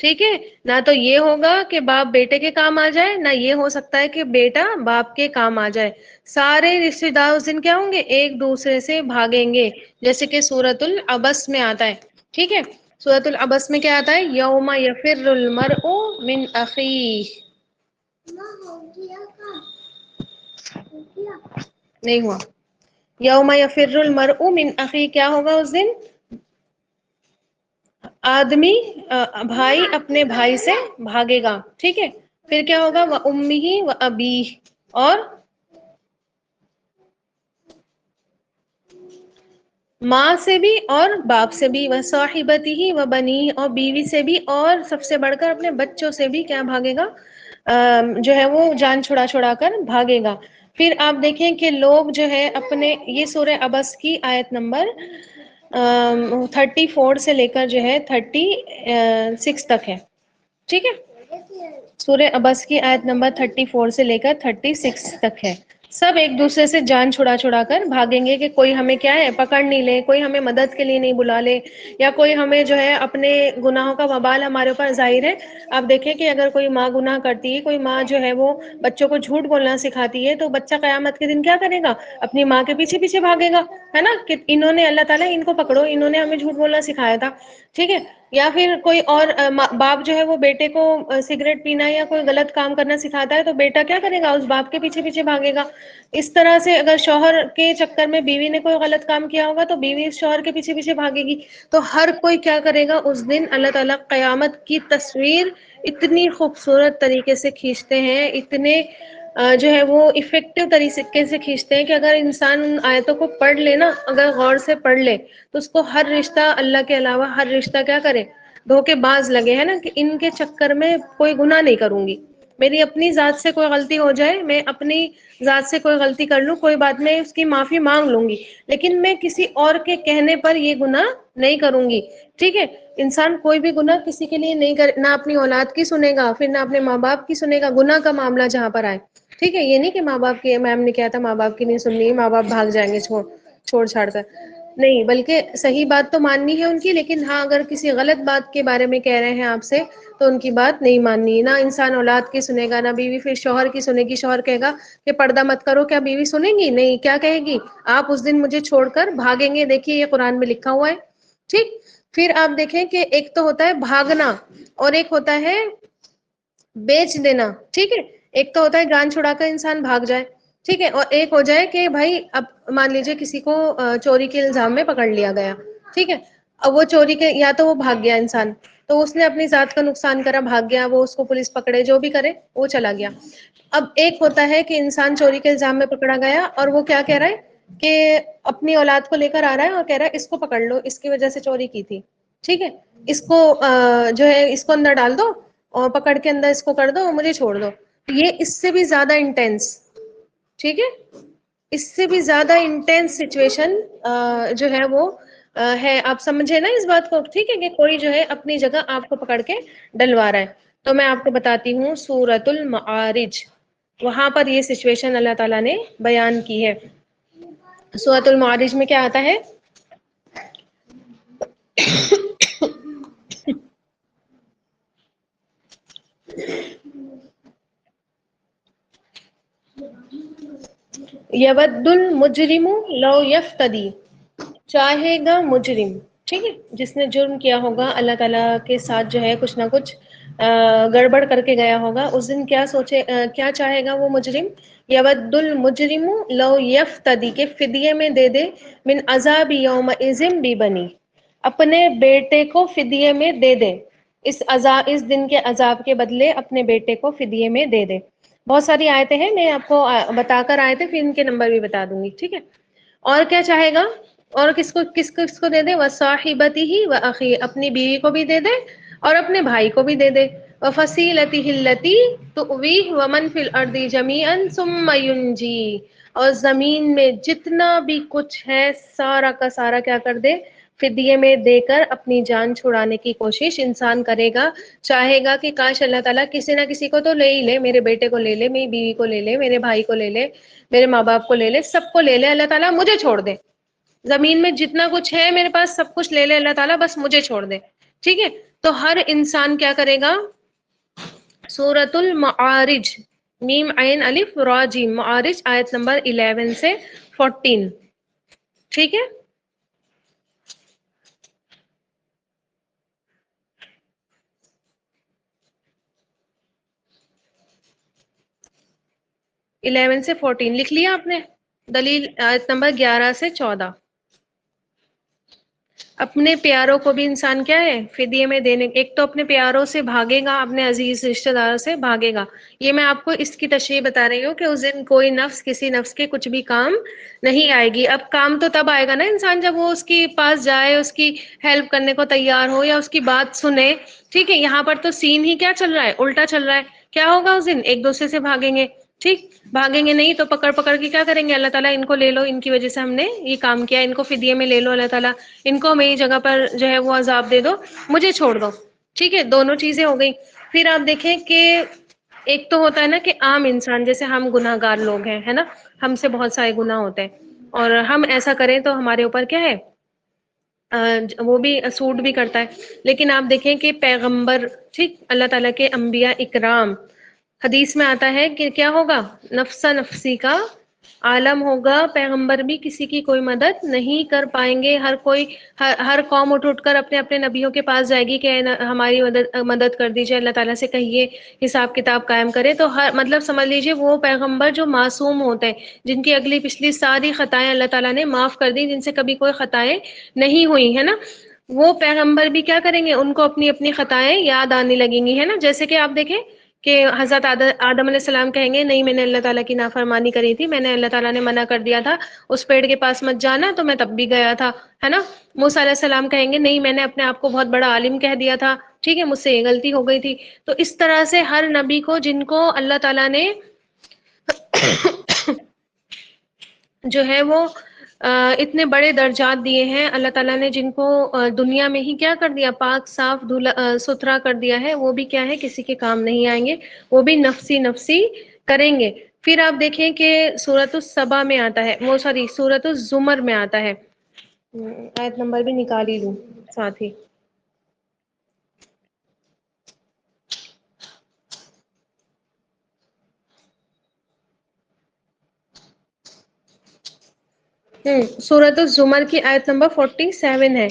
[SPEAKER 1] ٹھیک ہے، نہ تو یہ ہوگا کہ باپ بیٹے کے کام آ جائے، نہ یہ ہو سکتا ہے کہ بیٹا باپ کے کام آ جائے. سارے رشتے دار اس دن کیا ہوں گے؟ ایک دوسرے سے بھاگیں گے، جیسے کہ سورۃ العبس میں آتا ہے. ٹھیک ہے، سورۃ العبس میں کیا آتا ہے؟ یوم یفر المرء من اخیہ. نہیں ہوا. یوم یفر المرء من اخیہ، کیا ہوگا اس دن؟ آدمی بھائی اپنے بھائی سے بھاگے گا. ٹھیک ہے، پھر کیا ہوگا؟ وامہ وابیہ، اور ماں سے بھی اور باپ سے بھی. وصاحبتہ وبنیہ، اور بیوی سے بھی، اور سب سے بڑھ کر اپنے بچوں سے بھی کیا بھاگے گا؟ جو ہے وہ جان چھڑا چھڑا کر بھاگے گا. پھر آپ دیکھیں کہ لوگ جو ہے اپنے، یہ سورہ عبس کی آیت نمبر 34 سے لے کر جو ہے 36 تک ہے. ٹھیک ہے، سورہ عبس کی آیت نمبر 34 سے لے کر 36 تک ہے. سب ایک دوسرے سے جان چھڑا چھڑا کر بھاگیں گے کہ کوئی ہمیں کیا ہے پکڑ نہیں لے، کوئی ہمیں مدد کے لیے نہیں بلا لے، یا کوئی ہمیں جو ہے اپنے گناہوں کا وبال ہمارے اوپر ظاہر ہے. آپ دیکھیں کہ اگر کوئی ماں گناہ کرتی ہے، کوئی ماں جو ہے وہ بچوں کو جھوٹ بولنا سکھاتی ہے، تو بچہ قیامت کے دن کیا کرے گا؟ اپنی ماں کے پیچھے پیچھے بھاگے گا، ہے نا، کہ انہوں نے، اللہ تعالیٰ ان کو پکڑو، انہوں نے ہمیں جھوٹ بولنا سکھایا تھا. ٹھیک ہے، یا پھر کوئی اور باپ جو ہے وہ بیٹے کو سگریٹ پینا یا کوئی غلط کام کرنا سکھاتا ہے، تو بیٹا کیا کرے گا؟ اس باپ کے پیچھے پیچھے بھاگے گا. اس طرح سے اگر شوہر کے چکر میں بیوی نے کوئی غلط کام کیا ہوگا تو بیوی اس شوہر کے پیچھے پیچھے بھاگے گی. تو ہر کوئی کیا کرے گا اس دن؟ اللہ تعالیٰ قیامت کی تصویر اتنی خوبصورت طریقے سے کھینچتے ہیں، اتنے جو ہے وہ افیکٹو طریقے سے کھینچتے ہیں کہ اگر انسان ان آیتوں کو پڑھ لے نا، اگر غور سے پڑھ لے، تو اس کو ہر رشتہ اللہ کے علاوہ ہر رشتہ کیا کرے؟ دھوکے باز لگے، ہے نا، کہ ان کے چکر میں کوئی گناہ نہیں کروں گی. میری اپنی ذات سے کوئی غلطی ہو جائے، میں اپنی ذات سے کوئی غلطی کر لوں، کوئی بات نہیں، اس کی معافی مانگ لوں گی، لیکن میں کسی اور کے کہنے پر یہ گناہ نہیں کروں گی. ٹھیک ہے، انسان کوئی بھی گناہ کسی کے لیے نہیں کرے، نہ اپنی اولاد کی سنے گا، پھر نہ اپنے ماں باپ کی سنے گا. گناہ کا معاملہ جہاں پر آئے، ٹھیک ہے، یہ نہیں کہ ماں باپ کی، میم نے کیا تھا ماں باپ کی نہیں سننی ہے، ماں باپ بھاگ جائیں گے چھوڑ چھاڑ کر، نہیں، بلکہ صحیح بات تو ماننی ہے ان کی، لیکن ہاں اگر کسی غلط بات کے بارے میں کہہ رہے ہیں آپ سے تو ان کی بات نہیں ماننی. نہ انسان اولاد کی سنے گا، نہ بیوی پھر شوہر کی سنے گی. شوہر کہے گا کہ پردہ مت کرو، کیا بیوی سنے گی؟ نہیں، کیا کہے گی؟ آپ اس دن مجھے چھوڑ کر بھاگیں گے. دیکھیے یہ قرآن میں لکھا ہوا ہے. ٹھیک، پھر آپ دیکھیں کہ ایک تو ہوتا ہے بھاگنا، اور ایک ہوتا ہے بیچ دینا. ٹھیک ہے، ایک تو ہوتا ہے جان چھڑا کر انسان بھاگ جائے، ٹھیک ہے، اور ایک ہو جائے کہ بھائی اب مان لیجیے کسی کو چوری کے الزام میں پکڑ لیا گیا، ٹھیک ہے، اب وہ چوری کے، یا تو وہ بھاگ گیا انسان، تو اس نے اپنی ذات کا نقصان کرا، بھاگ گیا، وہ اس کو پولیس پکڑے، جو بھی کرے وہ چلا گیا۔ اب ایک ہوتا ہے کہ انسان چوری کے الزام میں پکڑا گیا اور وہ کیا کہہ رہا ہے کہ اپنی اولاد کو لے کر آ رہا ہے اور کہہ رہا ہے اس کو پکڑ لو، اس کی وجہ سے چوری کی تھی، ٹھیک ہے، اس کو جو ہے اس کو اندر ڈال دو اور پکڑ کے اندر اس کو کر دو اور مجھے چھوڑ دو۔ یہ اس سے بھی زیادہ انٹینس، ٹھیک ہے، اس سے بھی زیادہ انٹینس سچویشن جو ہے وہ ہے، آپ سمجھے نا اس بات کو، ٹھیک ہے، کہ کوئی جو ہے اپنی جگہ آپ کو پکڑ کے ڈلوا رہا ہے۔ تو میں آپ کو بتاتی ہوں سورۃ المعارج، وہاں پر یہ سچویشن اللہ تعالیٰ نے بیان کی ہے۔ سورۃ المعارج میں کیا آتا ہے؟ یود المجرم لو یفتدی، چاہے گا مجرم، ٹھیک ہے، جس نے جرم کیا ہوگا اللہ تعالیٰ کے ساتھ جو ہے کچھ نہ کچھ گڑبڑ کر کے گیا ہوگا، اس دن کیا سوچے، کیا چاہے گا وہ مجرم؟ یود المجرم لو یفتدی، کے فدیے میں دے دے، من عذاب یومئذ ببنی، اپنے بیٹے کو فدیے میں دے دے، اس عذاب، اس دن کے عذاب کے بدلے اپنے بیٹے کو فدیے میں دے دے۔ بہت ساری آیتیں ہیں، میں آپ کو بتا کر آئے تھے، پھر ان کے نمبر بھی بتا دوں گی، ٹھیک ہے۔ اور کیا چاہے گا؟ اور کس کو دے دے؟ وصاحبتہ واخی، اپنی بیوی کو بھی دے دے اور اپنے بھائی کو بھی دے دے، وفصیلتہ التی تؤویہ ومن فی الارض جمیعا ثم ینجی، اور زمین میں جتنا بھی کچھ ہے سارا کا سارا کیا کر دے؟ فدیے میں دے کر اپنی جان چھڑانے کی کوشش انسان کرے گا، چاہے گا کہ کاش اللہ تعالیٰ کسی نہ کسی کو تو لے ہی لے، میرے بیٹے کو لے لے، میری بیوی کو لے لے، میرے بھائی کو لے لے، میرے ماں باپ کو لے لے، سب کو لے لے اللہ تعالیٰ، مجھے چھوڑ دے، زمین میں جتنا کچھ ہے میرے پاس سب کچھ لے لے اللہ تعالیٰ، بس مجھے چھوڑ دے، ٹھیک ہے۔ تو ہر انسان کیا کرے گا؟ سورۃ المعارج، میم عین الف را جیم، معارج آیت نمبر 11 سے 14، ٹھیک ہے۔ 11 سے 14 لکھ لیا آپ نے؟ دلیل آیت نمبر 11 سے 14۔ اپنے پیاروں کو بھی انسان کیا ہے؟ فدیے میں دینے، ایک تو اپنے پیاروں سے بھاگے گا، اپنے عزیز رشتہ داروں سے بھاگے گا، یہ میں آپ کو اس کی تشریح بتا رہی ہوں کہ اس دن کوئی نفس کسی نفس کے کچھ بھی کام نہیں آئے گی۔ اب کام تو تب آئے گا نا انسان جب وہ اس کے پاس جائے، اس کی ہیلپ کرنے کو تیار ہو یا اس کی بات سنے، ٹھیک ہے۔ یہاں پر تو سین ہی کیا چل رہا ہے؟ الٹا چل رہا ہے۔ کیا ہوگا اس دن؟ ایک دوسرے سے بھاگیں گے، ٹھیک، بھاگیں گے نہیں تو پکڑ پکڑ کے کیا کریں گے؟ اللہ تعالیٰ ان کو لے لو، ان کی وجہ سے ہم نے یہ کام کیا، ان کو فدیے میں لے لو اللہ تعالیٰ، ان کو میری جگہ پر جو ہے وہ عذاب دے دو، مجھے چھوڑ دو، ٹھیک ہے۔ دونوں چیزیں ہو گئی۔ پھر آپ دیکھیں کہ ایک تو ہوتا ہے نا کہ عام انسان، جیسے ہم گناہ گار لوگ ہیں، ہے نا، ہم سے بہت سارے گناہ ہوتے ہیں اور ہم ایسا کریں تو ہمارے اوپر کیا ہے، وہ بھی سوٹ بھی کرتا ہے۔ لیکن آپ دیکھیں کہ پیغمبر، ٹھیک، اللہ تعالیٰ کے انبیاء اکرام، حدیث میں آتا ہے کہ کیا ہوگا؟ نفسا نفسی کا عالم ہوگا، پیغمبر بھی کسی کی کوئی مدد نہیں کر پائیں گے، ہر کوئی، ہر قوم اٹھ کر اپنے اپنے نبیوں کے پاس جائے گی کہ ہماری مدد کر دیجیے، اللہ تعالیٰ سے کہیے حساب کتاب قائم کرے۔ تو ہر مطلب سمجھ لیجیے وہ پیغمبر جو معصوم ہوتے ہیں، جن کی اگلی پچھلی ساری خطائیں اللہ تعالیٰ نے معاف کر دی، جن سے کبھی کوئی خطائیں نہیں ہوئی، ہے نا، وہ پیغمبر بھی کیا کریں گے؟ ان کو اپنی اپنی خطائیں یاد آنے لگیں گی، ہے نا۔ جیسے کہ آپ دیکھیں کہ حضرت آدم علیہ السلام کہیں گے نہیں، میں نے اللہ تعالیٰ کی نافرمانی کری تھی، میں نے، اللہ تعالیٰ نے منع کر دیا تھا اس پیڑ کے پاس مت جانا، تو میں تب بھی گیا تھا، ہے نا۔ موسیٰ علیہ السلام کہیں گے نہیں، میں نے اپنے آپ کو بہت بڑا عالم کہہ دیا تھا، ٹھیک ہے، مجھ سے یہ غلطی ہو گئی تھی۔ تو اس طرح سے ہر نبی کو، جن کو اللہ تعالیٰ نے جو ہے وہ اتنے بڑے درجات دیے ہیں، اللہ تعالیٰ نے جن کو دنیا میں ہی کیا کر دیا، پاک صاف ستھرا کر دیا ہے، وہ بھی کیا ہے، کسی کے کام نہیں آئیں گے، وہ بھی نفسی نفسی کریں گے۔ پھر آپ دیکھیں کہ سورۃ السبا میں آتا ہے، وہ سوری سورۃ الزمر میں آتا ہے، آیت نمبر بھی نکال ہی لوں ساتھ ہی، سورۃ الزمر کی آیت نمبر 47 ہے،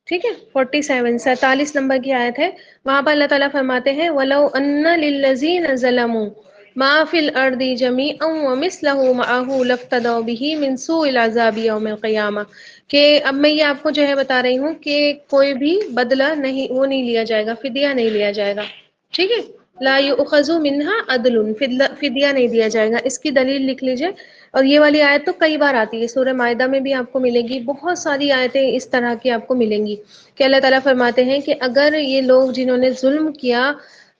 [SPEAKER 1] ٹھیک ہے، 47 47 نمبر کی آیت ہے۔ وہاں پر اللہ تعالیٰ فرماتے ہیں وَلَوْ أَنَّ لِلَّذِينَ ظَلَمُوا ما فی الارض جمیعا ومثلہ معہ لافتدوا بہ من سوء العذاب یوم القیامہ، کہ اب میں یہ آپ کو جو ہے بتا رہی ہوں کہ کوئی بھی بدلہ نہیں، وہ نہیں لیا جائے گا، فدیہ نہیں لیا جائے گا، ٹھیک ہے، لا یؤخذ منها عدل، فدیہ نہیں دیا جائے گا۔ اس کی دلیل لکھ لیجئے، اور یہ والی آیت تو کئی بار آتی ہے، سورہ مائدہ میں بھی آپ کو ملے گی، بہت ساری آیتیں اس طرح کی آپ کو ملیں گی کہ اللہ تعالیٰ فرماتے ہیں کہ اگر یہ لوگ جنہوں نے ظلم کیا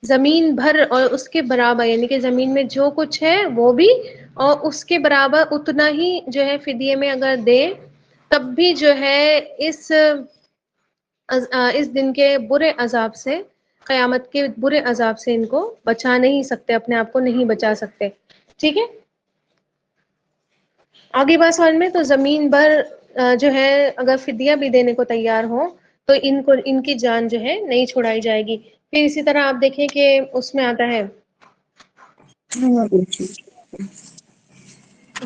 [SPEAKER 1] زمین بھر اور اس کے برابر، یعنی کہ زمین میں جو کچھ ہے وہ بھی اور اس کے برابر اتنا ہی جو ہے فدیے میں اگر دے، تب بھی جو ہے اس دن کے برے عذاب سے، قیامت کے برے عذاب سے ان کو بچا نہیں سکتے، اپنے آپ کو نہیں بچا سکتے، ٹھیک ہے۔ آگے بات سمجھ میں، تو زمین بھر جو ہے اگر فدیہ بھی دینے کو تیار ہو تو ان کی جان جو ہے نہیں چھڑائی جائے گی۔ پھر اسی طرح آپ دیکھیں کہ اس میں آتا ہے،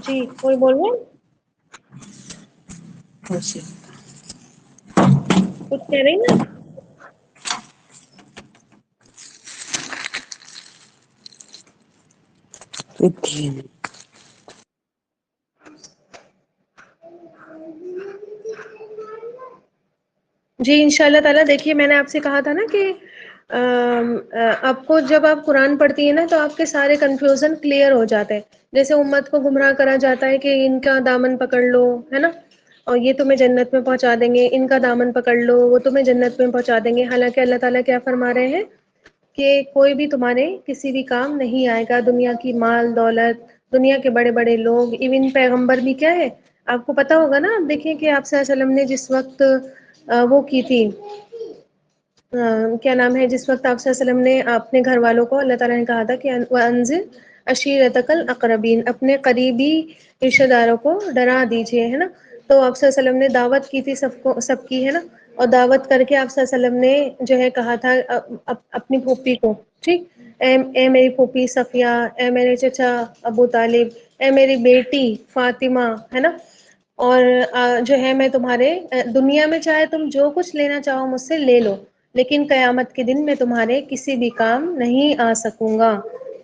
[SPEAKER 1] جی کوئی بول رہے ہیں، کچھ کہہ رہی ہیں؟ جی انشاء اللہ تعالیٰ، دیکھیے میں نے آپ سے کہا تھا نا کہ آپ کو جب آپ قرآن پڑھتی ہیں نا تو آپ کے سارے کنفیوژن کلیئر ہو جاتے ہیں، جیسے امت کو گمراہ کرا جاتا ہے کہ ان کا دامن پکڑ لو، ہے نا، اور یہ تمہیں جنت میں پہنچا دیں گے، ان کا دامن پکڑ لو وہ تمہیں جنت میں پہنچا دیں گے، حالانکہ اللہ تعالیٰ کیا فرما رہے ہیں کہ کوئی بھی تمہارے کسی بھی کام نہیں آئے گا، دنیا کی مال دولت، دنیا کے بڑے بڑے لوگ، ایون پیغمبر بھی کیا ہے، آپ کو پتا ہوگا نا، آپ دیکھیں کہ آپ صلی اللہ علیہ وسلم نے جس وقت وہ کی تھی، کیا نام ہے، جس وقت آپ صلی اللہ علیہ وسلم نے اپنے گھر والوں کو، اللہ تعالیٰ نے کہا تھا کہ وَأَنذِرْ عَشِيرَتَكَ الْأَقْرَبِينَ، اپنے قریبی رشتہ داروں کو ڈرا دیجئے، ہے نا، تو آپ صلی اللہ علیہ وسلم نے دعوت کی تھی سب کی، ہے نا، اور دعوت کر کے آپ صلی اللہ علیہ وسلم نے جو ہے کہا تھا اپنی پھوپھی کو، ٹھیک، اے میری پھوپھی صفیہ، اے میرے چچا ابو طالب، اے میری بیٹی فاطمہ، ہے نا، اور جو ہے میں تمہارے دنیا میں چاہے تم جو کچھ لینا چاہو مجھ سے لے لو، لیکن قیامت کے دن میں تمہارے کسی بھی کام نہیں آ سکوں گا،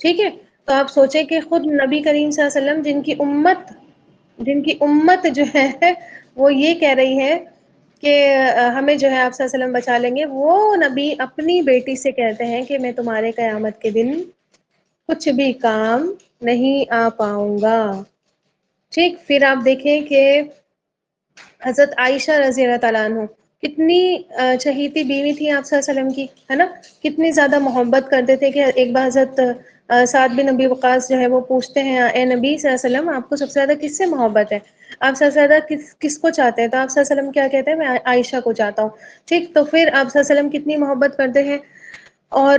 [SPEAKER 1] ٹھیک ہے۔ تو آپ سوچیں کہ خود نبی کریم صلی اللہ علیہ وسلم جن کی امت جو ہے وہ یہ کہہ رہی ہے کہ ہمیں جو ہے آپ صلی اللہ علیہ وسلم بچا لیں گے، وہ نبی اپنی بیٹی سے کہتے ہیں کہ میں تمہارے قیامت کے دن کچھ بھی کام نہیں آ پاؤں گا، ٹھیک۔ پھر آپ دیکھیں کہ حضرت عائشہ رضی اللہ تعالیٰ عنہ کتنی چہیتی بیوی تھی آپ صلی اللہ علیہ وسلم کی، ہے نا، کتنی زیادہ محبت کرتے تھے کہ ایک بار حضرت سعد بن نبی وقاص جو ہے وہ پوچھتے ہیں، اے نبی صلی اللہ علیہ وسلم آپ کو سب سے زیادہ کس سے محبت ہے، آپ سب سے زیادہ کس کو چاہتے ہیں، تو آپ صلی اللہ علیہ وسلم کیا کہتے ہیں، میں عائشہ کو چاہتا ہوں، ٹھیک۔ تو پھر آپ صلی اللہ علیہ وسلم کتنی محبت کرتے ہیں، اور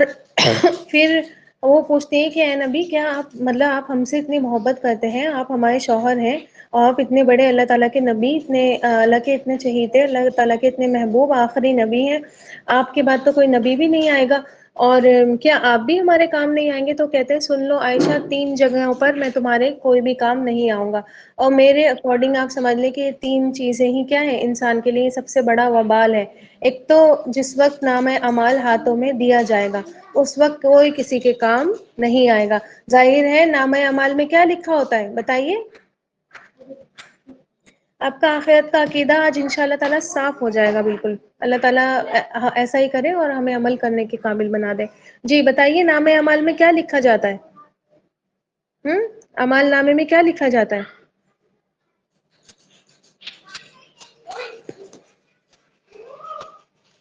[SPEAKER 1] پھر وہ پوچھتے ہیں کہ اے نبی کیا آپ ہم سے اتنی محبت کرتے ہیں، آپ ہمارے شوہر ہیں اور آپ اتنے بڑے اللہ تعالیٰ کے نبی، اتنے اللہ کے اتنے چہیتے، اللہ تعالیٰ کے اتنے محبوب آخری نبی ہیں، آپ کے بعد تو کوئی نبی بھی نہیں آئے گا، اور کیا آپ بھی ہمارے کام نہیں آئیں گے، تو کہتے ہیں سن لو عائشہ، 3 جگہوں پر میں تمہارے کوئی بھی کام نہیں آؤں گا، اور میرے اکارڈنگ آپ سمجھ لیں کہ یہ 3 چیزیں ہی کیا ہیں، انسان کے لیے سب سے بڑا وبال ہے۔ ایک تو جس وقت نامہ اعمال ہاتھوں میں دیا جائے گا اس وقت کوئی کسی کے کام نہیں آئے گا، ظاہر ہے نامہ اعمال میں کیا لکھا ہوتا ہے بتائیے، آپ کا آخرت کا عقیدہ آج ان شاء اللہ تعالیٰ صاف ہو جائے گا بالکل، اللہ تعالیٰ ایسا ہی کرے اور ہمیں عمل کرنے کے قابل بنا دے۔ جی بتائیے نامہ اعمال میں کیا لکھا جاتا ہے، اعمال نامے میں کیا لکھا جاتا ہے؟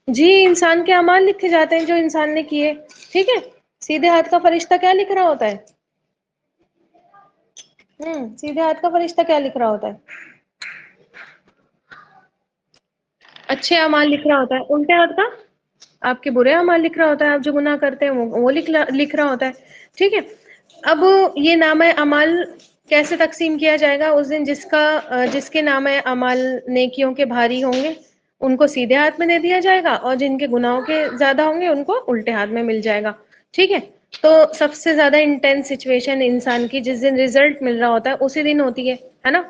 [SPEAKER 1] جی انسان کے اعمال لکھے جاتے ہیں جو انسان نے کیے، ٹھیک ہے، سیدھے ہاتھ کا فرشتہ کیا لکھ رہا ہوتا ہے، سیدھے ہاتھ کا فرشتہ کیا لکھ رہا ہوتا ہے، اچھے اعمال لکھ رہا ہوتا ہے، الٹے ہاتھ کا آپ کے برے اعمال لکھ رہا ہوتا ہے، آپ جو گناہ کرتے ہیں وہ لکھ رہا ہوتا ہے، ٹھیک ہے۔ اب یہ نامہ اعمال کیسے تقسیم کیا جائے گا، اس دن جس کے نامہ اعمال نیکیوں کے بھاری ہوں گے ان کو سیدھے ہاتھ میں دے دیا جائے گا، اور جن کے گناہوں کے زیادہ ہوں گے ان کو الٹے ہاتھ میں مل جائے گا، ٹھیک ہے۔ تو سب سے زیادہ انٹینس سچویشن انسان کی جس دن ریزلٹ مل رہا ہوتا ہے اسی دن ہوتی ہے نا،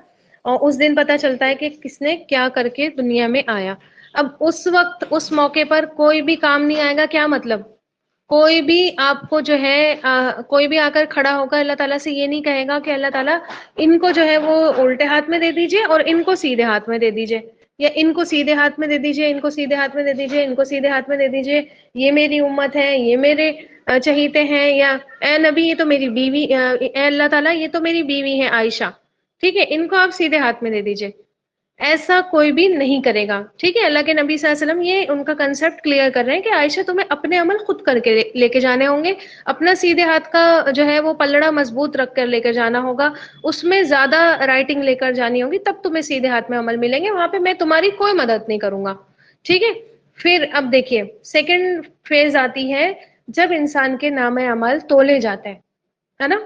[SPEAKER 1] اور اس دن پتہ چلتا ہے کہ کس نے کیا کر کے دنیا میں آیا۔ اب اس وقت اس موقع پر کوئی بھی کام نہیں آئے گا، کیا مطلب، کوئی بھی آپ کو جو ہے کوئی بھی آ کر کھڑا ہوگا اللہ تعالیٰ سے یہ نہیں کہے گا کہ اللہ تعالیٰ ان کو جو ہے وہ الٹے ہاتھ میں دے دیجئے اور ان کو سیدھے ہاتھ میں دے دیجئے، یا ان کو سیدھے ہاتھ میں دے دیجئے، ان کو سیدھے ہاتھ میں دے دیجئے، ان کو سیدھے ہاتھ میں دے دیجئے، یہ میری امت ہے، یہ میرے چہیتے ہیں، یا اے نبی یہ تو میری بیوی، اے اللہ تعالیٰ یہ تو میری بیوی ہے عائشہ، ٹھیک ہے، ان کو آپ سیدھے ہاتھ میں دے دیجئے. ایسا کوئی بھی نہیں کرے گا، ٹھیک ہے. اللہ کے نبی صلی اللہ علیہ وسلم یہ ان کا کنسپٹ کلیئر کر رہے ہیں کہ عائشہ تمہیں اپنے عمل خود کر کے لے کے جانے ہوں گے، اپنا سیدھے ہاتھ کا جو ہے وہ پلڑا مضبوط رکھ کر لے کر جانا ہوگا، اس میں زیادہ رائٹنگ لے کر جانی ہوگی، تب تمہیں سیدھے ہاتھ میں عمل ملیں گے، وہاں پہ میں تمہاری کوئی مدد نہیں کروں گا، ٹھیک ہے. پھر اب دیکھیے سیکنڈ فیز آتی ہے جب انسان کے نام عمل تولے جاتے ہیں، ہے نا،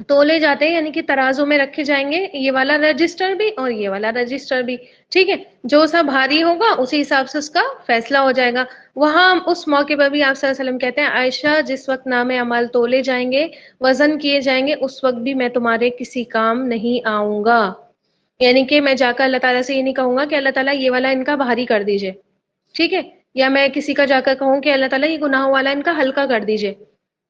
[SPEAKER 1] تولے جاتے ہیں یعنی کہ ترازو میں رکھے جائیں گے، یہ والا رجسٹر بھی اور یہ والا رجسٹر بھی، ٹھیک ہے. جو سا بھاری ہوگا اسی حساب سے اس کا فیصلہ ہو جائے گا. وہاں اس موقع پر بھی آپ صلی اللہ علیہ وسلم کہتے ہیں عائشہ جس وقت نام اعمال تولے جائیں گے، وزن کیے جائیں گے، اس وقت بھی میں تمہارے کسی کام نہیں آؤں گا. یعنی کہ میں جا کر اللہ تعالیٰ سے یہ نہیں کہوں گا کہ اللہ تعالیٰ یہ والا ان کا بھاری کر دیجئے، ٹھیک ہے، یا میں کسی کا جا کر کہوں کہ اللہ تعالیٰ یہ گناہوں والا ان کا ہلکا کر دیجئے،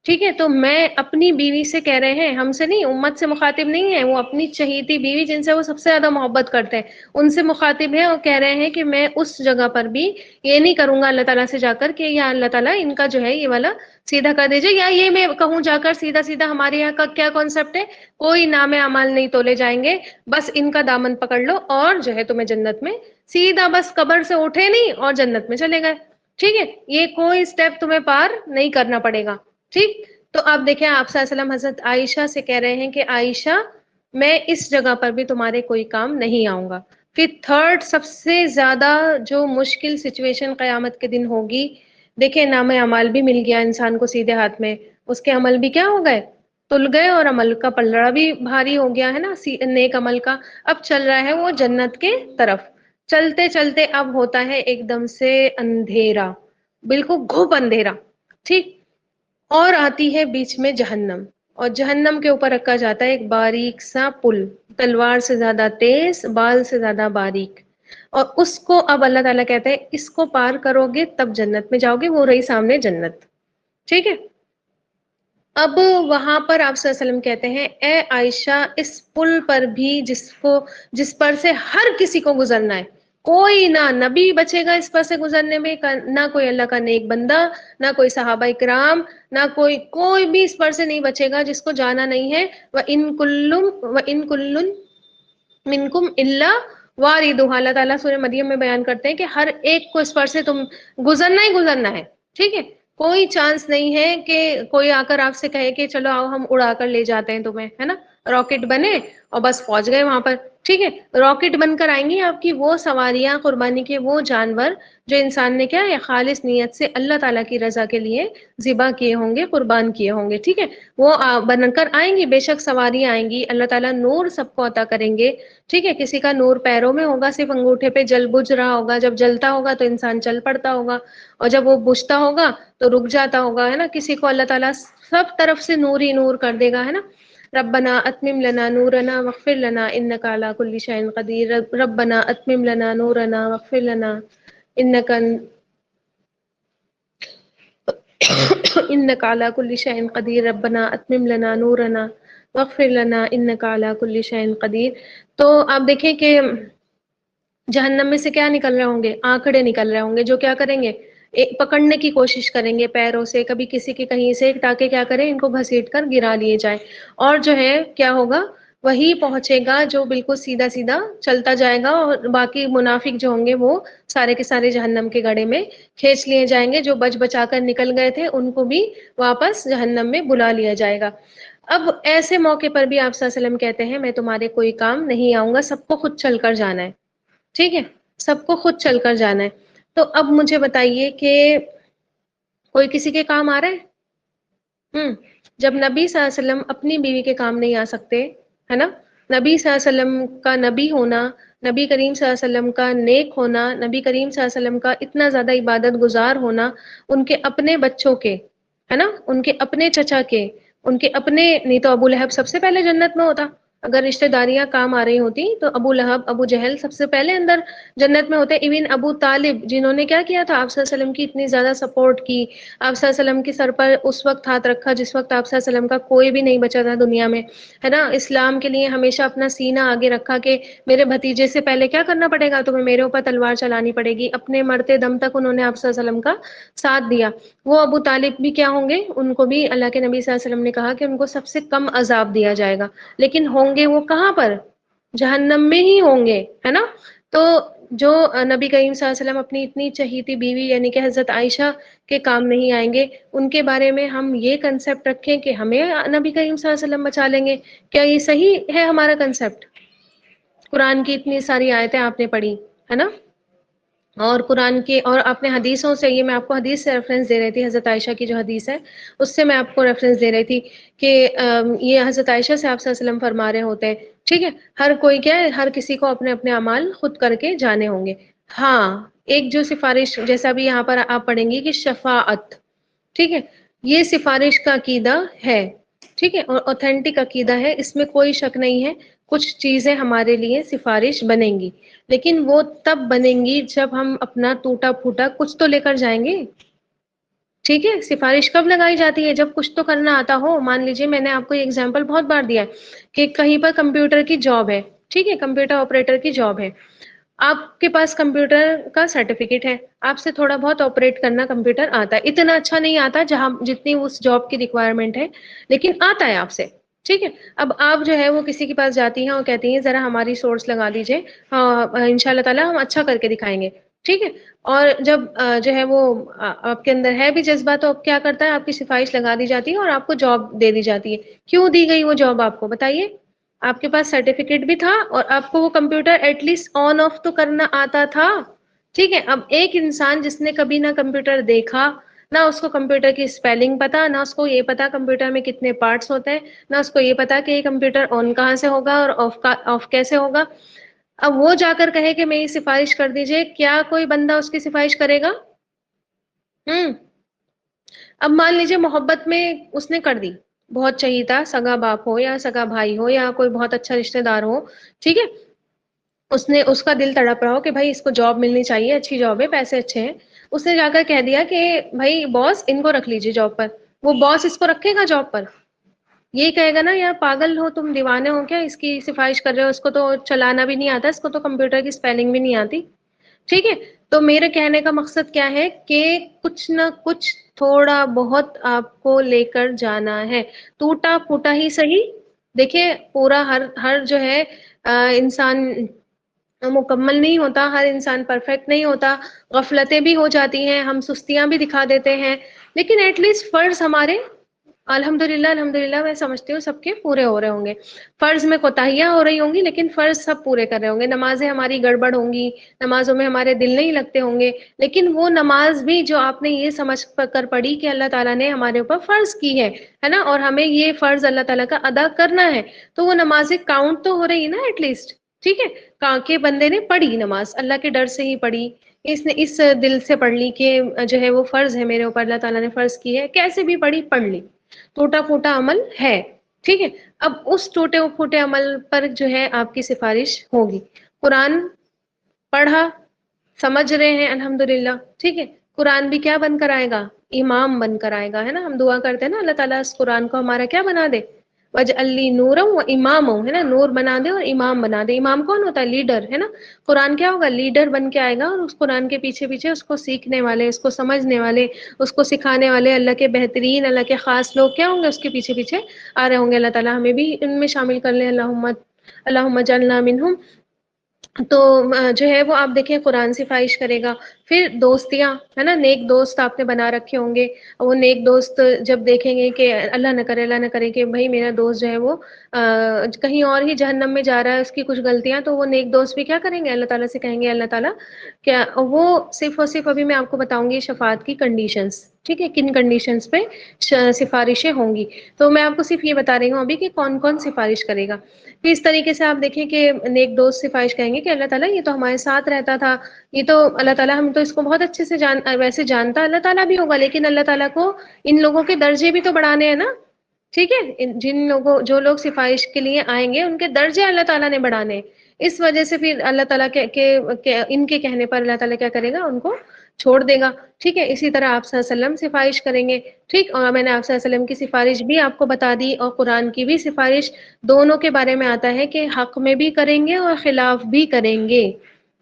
[SPEAKER 1] ٹھیک ہے. تو میں اپنی بیوی سے کہہ رہے ہیں، ہم سے نہیں، امت سے مخاطب نہیں ہے، وہ اپنی چہیتی بیوی جن سے وہ سب سے زیادہ محبت کرتے ہیں ان سے مخاطب ہے، اور کہہ رہے ہیں کہ میں اس جگہ پر بھی یہ نہیں کروں گا اللہ تعالیٰ سے جا کر کہ یا اللہ تعالیٰ ان کا جو ہے یہ والا سیدھا کر دیجئے، یا یہ میں کہوں جا کر سیدھا سیدھا ہمارے یہاں کا کیا کانسیپٹ ہے، کوئی نام اعمال نہیں تولے جائیں گے، بس ان کا دامن پکڑ لو اور جو ہے تمہیں جنت میں سیدھا بس قبر سے اٹھے نہیں اور جنت میں چلے گئے، ٹھیک ہے. یہ کوئی سٹیپ تمہیں پار نہیں کرنا پڑے گا، ٹھیک. تو آپ دیکھیں آپ صلی اللہ علیہ وسلم حضرت عائشہ سے کہہ رہے ہیں کہ عائشہ میں اس جگہ پر بھی تمہارے کوئی کام نہیں آؤں گا. پھر تھرڈ سب سے زیادہ جو مشکل سچویشن قیامت کے دن ہوگی، دیکھیں نام اعمال بھی مل گیا انسان کو سیدھے ہاتھ میں، اس کے عمل بھی کیا ہو گئے، تل گئے، اور عمل کا پلڑا بھی بھاری ہو گیا ہے نا نیک عمل کا. اب چل رہا ہے وہ جنت کے طرف، چلتے چلتے اب ہوتا ہے ایک دم سے اندھیرا، بالکل گھوپ اندھیرا، ٹھیک. اور آتی ہے بیچ میں جہنم، اور جہنم کے اوپر رکھا جاتا ہے ایک باریک سا پل، تلوار سے زیادہ تیز، بال سے زیادہ باریک، اور اس کو اب اللہ تعالیٰ کہتے ہیں اس کو پار کرو گے تب جنت میں جاؤ گے، وہ رہی سامنے جنت، ٹھیک ہے. اب وہاں پر آپ صلی اللہ علیہ وسلم کہتے ہیں اے عائشہ اس پل پر بھی جس پر سے ہر کسی کو گزرنا ہے، کوئی نہ نبی بچے گا اس پر سے گزرنے میں، نہ کوئی اللہ کا نیک بندہ، نہ کوئی صحابہ کرام، نہ کوئی بھی اس پر سے نہیں بچے گا جس کو جانا نہیں ہے. وَإِن كُلٌّ مِّنكُمْ إِلَّا وَارِدُهَا، اللہ تعالیٰ سورہ مریم میں بیان کرتے ہیں کہ ہر ایک کو اس پر سے تم گزرنا ہی گزرنا ہے، ٹھیک ہے. کوئی چانس نہیں ہے کہ کوئی آ کر آپ سے کہے کہ چلو آؤ ہم اڑا کر لے جاتے ہیں تمہیں، ہے نا، راکٹ بنے اور بس پہنچ گئے وہاں پر، ٹھیک ہے. راکٹ بن کر آئیں گی آپ کی وہ سواریاں، قربانی کے وہ جانور جو انسان نے کیا ہے خالص نیت سے اللہ تعالیٰ کی رضا کے لیے ذبح کیے ہوں گے، قربان کیے ہوں گے، ٹھیک ہے، وہ بن کر آئیں گی، بے شک سواریاں آئیں گی، اللہ تعالیٰ نور سب کو عطا کریں گے، ٹھیک ہے. کسی کا نور پیروں میں ہوگا، صرف انگوٹھے پہ جل بجھ رہا ہوگا، جب جلتا ہوگا تو انسان چل پڑتا ہوگا، اور جب وہ بجھتا ہوگا تو رک جاتا ہوگا، ہے نا. کسی کو اللہ تعالیٰ سب طرف سے نور ہی نور کر دے گا، ہے نا. ربنا اتمم لنا نورنا واغفر لنا انك على كل شيء قدير، ربنا اتمم لنا نورنا واغفر لنا انك على كل شيء قدير، ربنا اتمم لنا نورنا واغفر لنا انك على كل شيء قدير. تو آپ دیکھیں کہ جہنم میں سے کیا نکل رہے ہوں گے، آنکڑے نکل رہے ہوں گے جو کیا کریں گے، پکڑنے کی کوشش کریں گے پیروں سے، کبھی کسی کے کہیں سے، تاکہ کیا کریں ان کو گھسیٹ کر گرا لیے جائیں. اور جو ہے کیا ہوگا، وہی پہنچے گا جو بالکل سیدھا سیدھا چلتا جائے گا، اور باقی منافق جو ہوں گے وہ سارے کے سارے جہنم کے گڑھے میں کھینچ لیے جائیں گے، جو بچ بچا کر نکل گئے تھے ان کو بھی واپس جہنم میں بلا لیا جائے گا. اب ایسے موقع پر بھی آپ صلی اللہ علیہ وسلم کہتے ہیں میں تمہارے کوئی کام نہیں آؤں گا، سب کو خود چل کر جانا ہے، ٹھیک ہے، سب کو خود چل کر جانا ہے. تو اب مجھے بتائیے کہ کوئی کسی کے کام آ رہا ہے؟ جب نبی صلی اللہ علیہ وسلم اپنی بیوی کے کام نہیں آ سکتے، ہے نا، نبی صلی اللہ علیہ وسلم کا نبی ہونا، نبی کریم صلی اللہ علیہ وسلم کا نیک ہونا، نبی کریم صلی اللہ علیہ وسلم کا اتنا زیادہ عبادت گزار ہونا، ان کے اپنے بچوں کے، ہے نا، ان کے اپنے چچا کے، ان کے اپنے، نہیں تو ابو لہب سب سے پہلے جنت میں ہوتا، اگر رشتہ داریاں کام آ رہی ہوتی تو ابو لہب ابو جہل سب سے پہلے اندر جنت میں ہوتے. ایون ابو طالب جنہوں نے کیا کیا تھا، آپ صلی اللہ علیہ وسلم کی اتنی زیادہ سپورٹ کی، آپ صلی اللہ علیہ وسلم کے سر پر اس وقت ہاتھ رکھا جس وقت آپ صلی اللہ علیہ وسلم کا کوئی بھی نہیں بچا تھا دنیا میں، ہے نا. اسلام کے لیے ہمیشہ اپنا سینہ آگے رکھا کہ میرے بھتیجے سے پہلے کیا کرنا پڑے گا، تمہیں میرے اوپر تلوار چلانی پڑے گی. اپنے مرتے دم تک انہوں نے آپ صلی اللہ علیہ وسلم کا ساتھ دیا. وہ ابو طالب بھی کیا ہوں گے، ان کو بھی اللہ کے نبی صلی اللہ علیہ وسلم نے کہا کہ ان کو سب سے کم عذاب دیا جائے گا، لیکن ہوں گے وہ کہاں پر، جہنم میں ہی ہوں گے، ہے نا. تو جو نبی کریم صلی اللہ علیہ وسلم اپنی اتنی چہیتی بیوی یعنی کہ حضرت عائشہ کے کام نہیں آئیں گے، ان کے بارے میں ہم یہ کنسپٹ رکھیں کہ ہمیں نبی کریم صلی اللہ علیہ وسلم بچا لیں گے، کیا یہ صحیح ہے ہمارا کنسپٹ؟ قرآن کی اتنی ساری آیتیں آپ نے پڑھی، ہے نا. اور قرآن کی اور اپنے حدیثوں سے، یہ میں آپ کو حدیث سے ریفرنس دے رہی تھی، حضرت عائشہ کی جو حدیث ہے اس سے میں آپ کو ریفرنس دے رہی تھی کہ یہ حضرت عائشہ سے آپ صلی اللہ علیہ وسلم فرما رہے ہوتے ہیں. ٹھیک ہے، ہر کوئی کیا ہے، ہر کسی کو اپنے اپنے اعمال خود کر کے جانے ہوں گے. ہاں، ایک جو سفارش جیسا بھی یہاں پر آپ پڑھیں گی کہ شفاعت، ٹھیک ہے، یہ سفارش کا عقیدہ ہے، ٹھیک ہے، اور اوتھینٹک عقیدہ ہے، اس میں کوئی شک نہیں ہے. کچھ چیزیں ہمارے لیے سفارش بنیں گی، لیکن وہ تب بنیں گی جب ہم اپنا ٹوٹا پھوٹا کچھ تو لے کر جائیں گے. ٹھیک ہے، سفارش کب لگائی جاتی ہے؟ جب کچھ تو کرنا آتا ہو. مان لیجیے میں نے آپ کو یہ ایگزامپل بہت بار دیا ہے کہ کہیں پر کمپیوٹر کی جاب ہے، ٹھیک ہے، کمپیوٹر آپریٹر کی جاب ہے، آپ کے پاس کمپیوٹر کا سرٹیفکیٹ ہے، آپ سے تھوڑا بہت آپریٹ کرنا کمپیوٹر آتا ہے، اتنا اچھا نہیں آتا جہاں جتنی اس جاب کی ریکوائرمنٹ ہے، لیکن آتا ہے آپ سے. ٹھیک ہے، اب آپ جو ہے وہ کسی کے پاس جاتی ہیں اور کہتی ہیں ذرا ہماری سورس لگا دیجیے، ہاں ان شاء اللہ تعالیٰ ہم اچھا کر کے دکھائیں گے. ٹھیک ہے، اور جب جو ہے وہ آپ کے اندر ہے بھی جذبہ تو اب کیا کرتا ہے، آپ کی سفارش لگا دی جاتی ہے اور آپ کو جاب دے دی جاتی ہے. کیوں دی گئی وہ جاب آپ کو بتائیے؟ آپ کے پاس سرٹیفکیٹ بھی تھا اور آپ کو وہ computer at least on off تو کرنا آتا تھا. ٹھیک ہے، اب ایک انسان جس نے کبھی نہ کمپیوٹر دیکھا، نہ اس کو کمپیوٹر کی اسپیلنگ پتا، نہ اس کو یہ پتا کمپیوٹر میں کتنے پارٹس ہوتے ہیں، نہ اس کو یہ پتا کہ یہ کمپیوٹر آن کہاں سے ہوگا اور آف کیسے ہوگا، اب وہ جا کر کہے کہ میری سفارش کر دیجئے، کیا کوئی بندہ اس کی سفارش کرے گا؟ اب مان لیجیے محبت میں اس نے کر دی، بہت چاہیے تھا، سگا باپ ہو یا سگا بھائی ہو یا کوئی بہت اچھا رشتہ دار ہو، ٹھیک ہے، اس کا دل تڑپ رہا ہو کہ بھائی اس کو جاب ملنی چاہیے، اچھی جاب ہے، پیسے اچھے ہیں، اس نے جا کر کہہ دیا کہ بھائی باس ان کو رکھ لیجیے جاب پر. وہ باس اس کو رکھے گا جاب پر؟ یہی کہے گا نا یار پاگل ہو تم، دیوانے ہو کیا، اس کی سفارش کر رہے ہو، اس کو تو چلانا بھی نہیں آتا، اس کو تو کمپیوٹر کی اسپیلنگ بھی نہیں آتی. ٹھیک ہے، تو میرے کہنے کا مقصد کیا ہے کہ کچھ نہ کچھ تھوڑا بہت آپ کو لے کر جانا ہے، ٹوٹا پھوٹا ہی صحیح. دیکھیے پورا ہر جو ہے انسان مکمل نہیں ہوتا، ہر انسان پرفیکٹ نہیں ہوتا، غفلتیں بھی ہو جاتی ہیں، ہم سستیاں بھی دکھا دیتے ہیں، لیکن ایٹ لیسٹ فرض ہمارے الحمدللہ میں سمجھتی ہوں سب کے پورے ہو رہے ہوں گے. فرض میں کوتاہیاں ہو رہی ہوں گی لیکن فرض سب پورے کر رہے ہوں گے. نمازیں ہماری گڑبڑ ہوں گی، نمازوں میں ہمارے دل نہیں لگتے ہوں گے، لیکن وہ نماز بھی جو آپ نے یہ سمجھ کر پڑھی کہ اللہ تعالیٰ نے ہمارے اوپر فرض کی ہے نا، اور ہمیں یہ فرض اللہ تعالیٰ کا ادا کرنا ہے، تو وہ نمازیں کاؤنٹ تو ہو رہی ہے نا ایٹ لیسٹ. ٹھیک ہے، کہ بندے نے پڑھی نماز اللہ کے ڈر سے ہی پڑھی، اس نے اس دل سے پڑھ لی کہ جو ہے وہ فرض ہے میرے اوپر، اللہ تعالیٰ نے فرض کی ہے، کیسے بھی پڑھی پڑھ لی، ٹوٹا پھوٹا عمل ہے. ٹھیک ہے، اب اس ٹوٹے پھوٹے عمل پر جو ہے آپ کی سفارش ہوگی. قرآن پڑھا، سمجھ رہے ہیں الحمدللہ، ٹھیک ہے، قرآن بھی کیا بن کر آئے گا؟ امام بن کر آئے گا، ہے نا. ہم دعا کرتے ہیں نا اللہ تعالیٰ اس قرآن کو ہمارا کیا بنا دے، وَاجْعَلْ لِي نُورًا وَإِمَامًا، ہے نا، نور بنا دے اور امام بنا دے. امام کون ہوتا ہے؟ لیڈر، ہے نا. قرآن کیا ہوگا؟ لیڈر بن کے آئے گا، اور اس قرآن کے پیچھے پیچھے اس کو سیکھنے والے، اس کو سمجھنے والے، اس کو سکھانے والے اللہ کے بہترین، اللہ کے خاص لوگ کیا ہوں گے؟ اس کے پیچھے پیچھے آ رہے ہوں گے. اللہ تعالیٰ ہمیں بھی ان میں شامل کر لیں، اللہم اجعلنا منہم. تو جو ہے وہ آپ دیکھیں قرآن سفارش کرے گا. پھر دوستیاں، ہے نا، نیک دوست آپ نے بنا رکھے ہوں گے، وہ نیک دوست جب دیکھیں گے کہ اللہ نہ کرے کہ بھائی میرا دوست جو ہے وہ کہیں اور ہی جہنم میں جا رہا ہے، اس کی کچھ غلطیاں، تو وہ نیک دوست بھی کیا کریں گے؟ اللہ تعالیٰ سے کہیں گے اللہ تعالیٰ کیا وہ صرف اور صرف ابھی میں آپ کو بتاؤں گی شفاعت کی کنڈیشنز، ٹھیک ہے، کن کنڈیشنز پہ سفارشیں ہوں گی. تو میں آپ کو صرف یہ بتا رہی ہوں ابھی کہ کون کون سفارش کرے گا. پھر اس طریقے سے آپ دیکھیں کہ نیک دوست سفارش کہیں گے کہ اللہ تعالیٰ یہ تو ہمارے ساتھ رہتا تھا، یہ تو اللہ تعالیٰ ہم تو اس کو بہت اچھے سے ویسے جانتا اللہ تعالیٰ بھی ہوگا، لیکن اللہ تعالیٰ کو ان لوگوں کے درجے بھی تو بڑھانے ہیں نا. ٹھیک ہے، جن لوگوں جو لوگ سفارش کے لیے آئیں گے ان کے درجے اللہ تعالیٰ نے بڑھانے، اس وجہ سے پھر اللہ تعالیٰ ان کے کہنے پر اللہ تعالیٰ کیا کرے گا، ان کو چھوڑ دے گا. ٹھیک ہے، اسی طرح آپ صلی اللہ علیہ وسلم سفارش کریں گے. ٹھیک، اور میں نے آپ صلی اللہ علیہ وسلم کی سفارش بھی آپ کو بتا دی، اور قرآن کی بھی سفارش دونوں کے بارے میں آتا ہے کہ حق میں بھی کریں گے اور خلاف بھی کریں گے.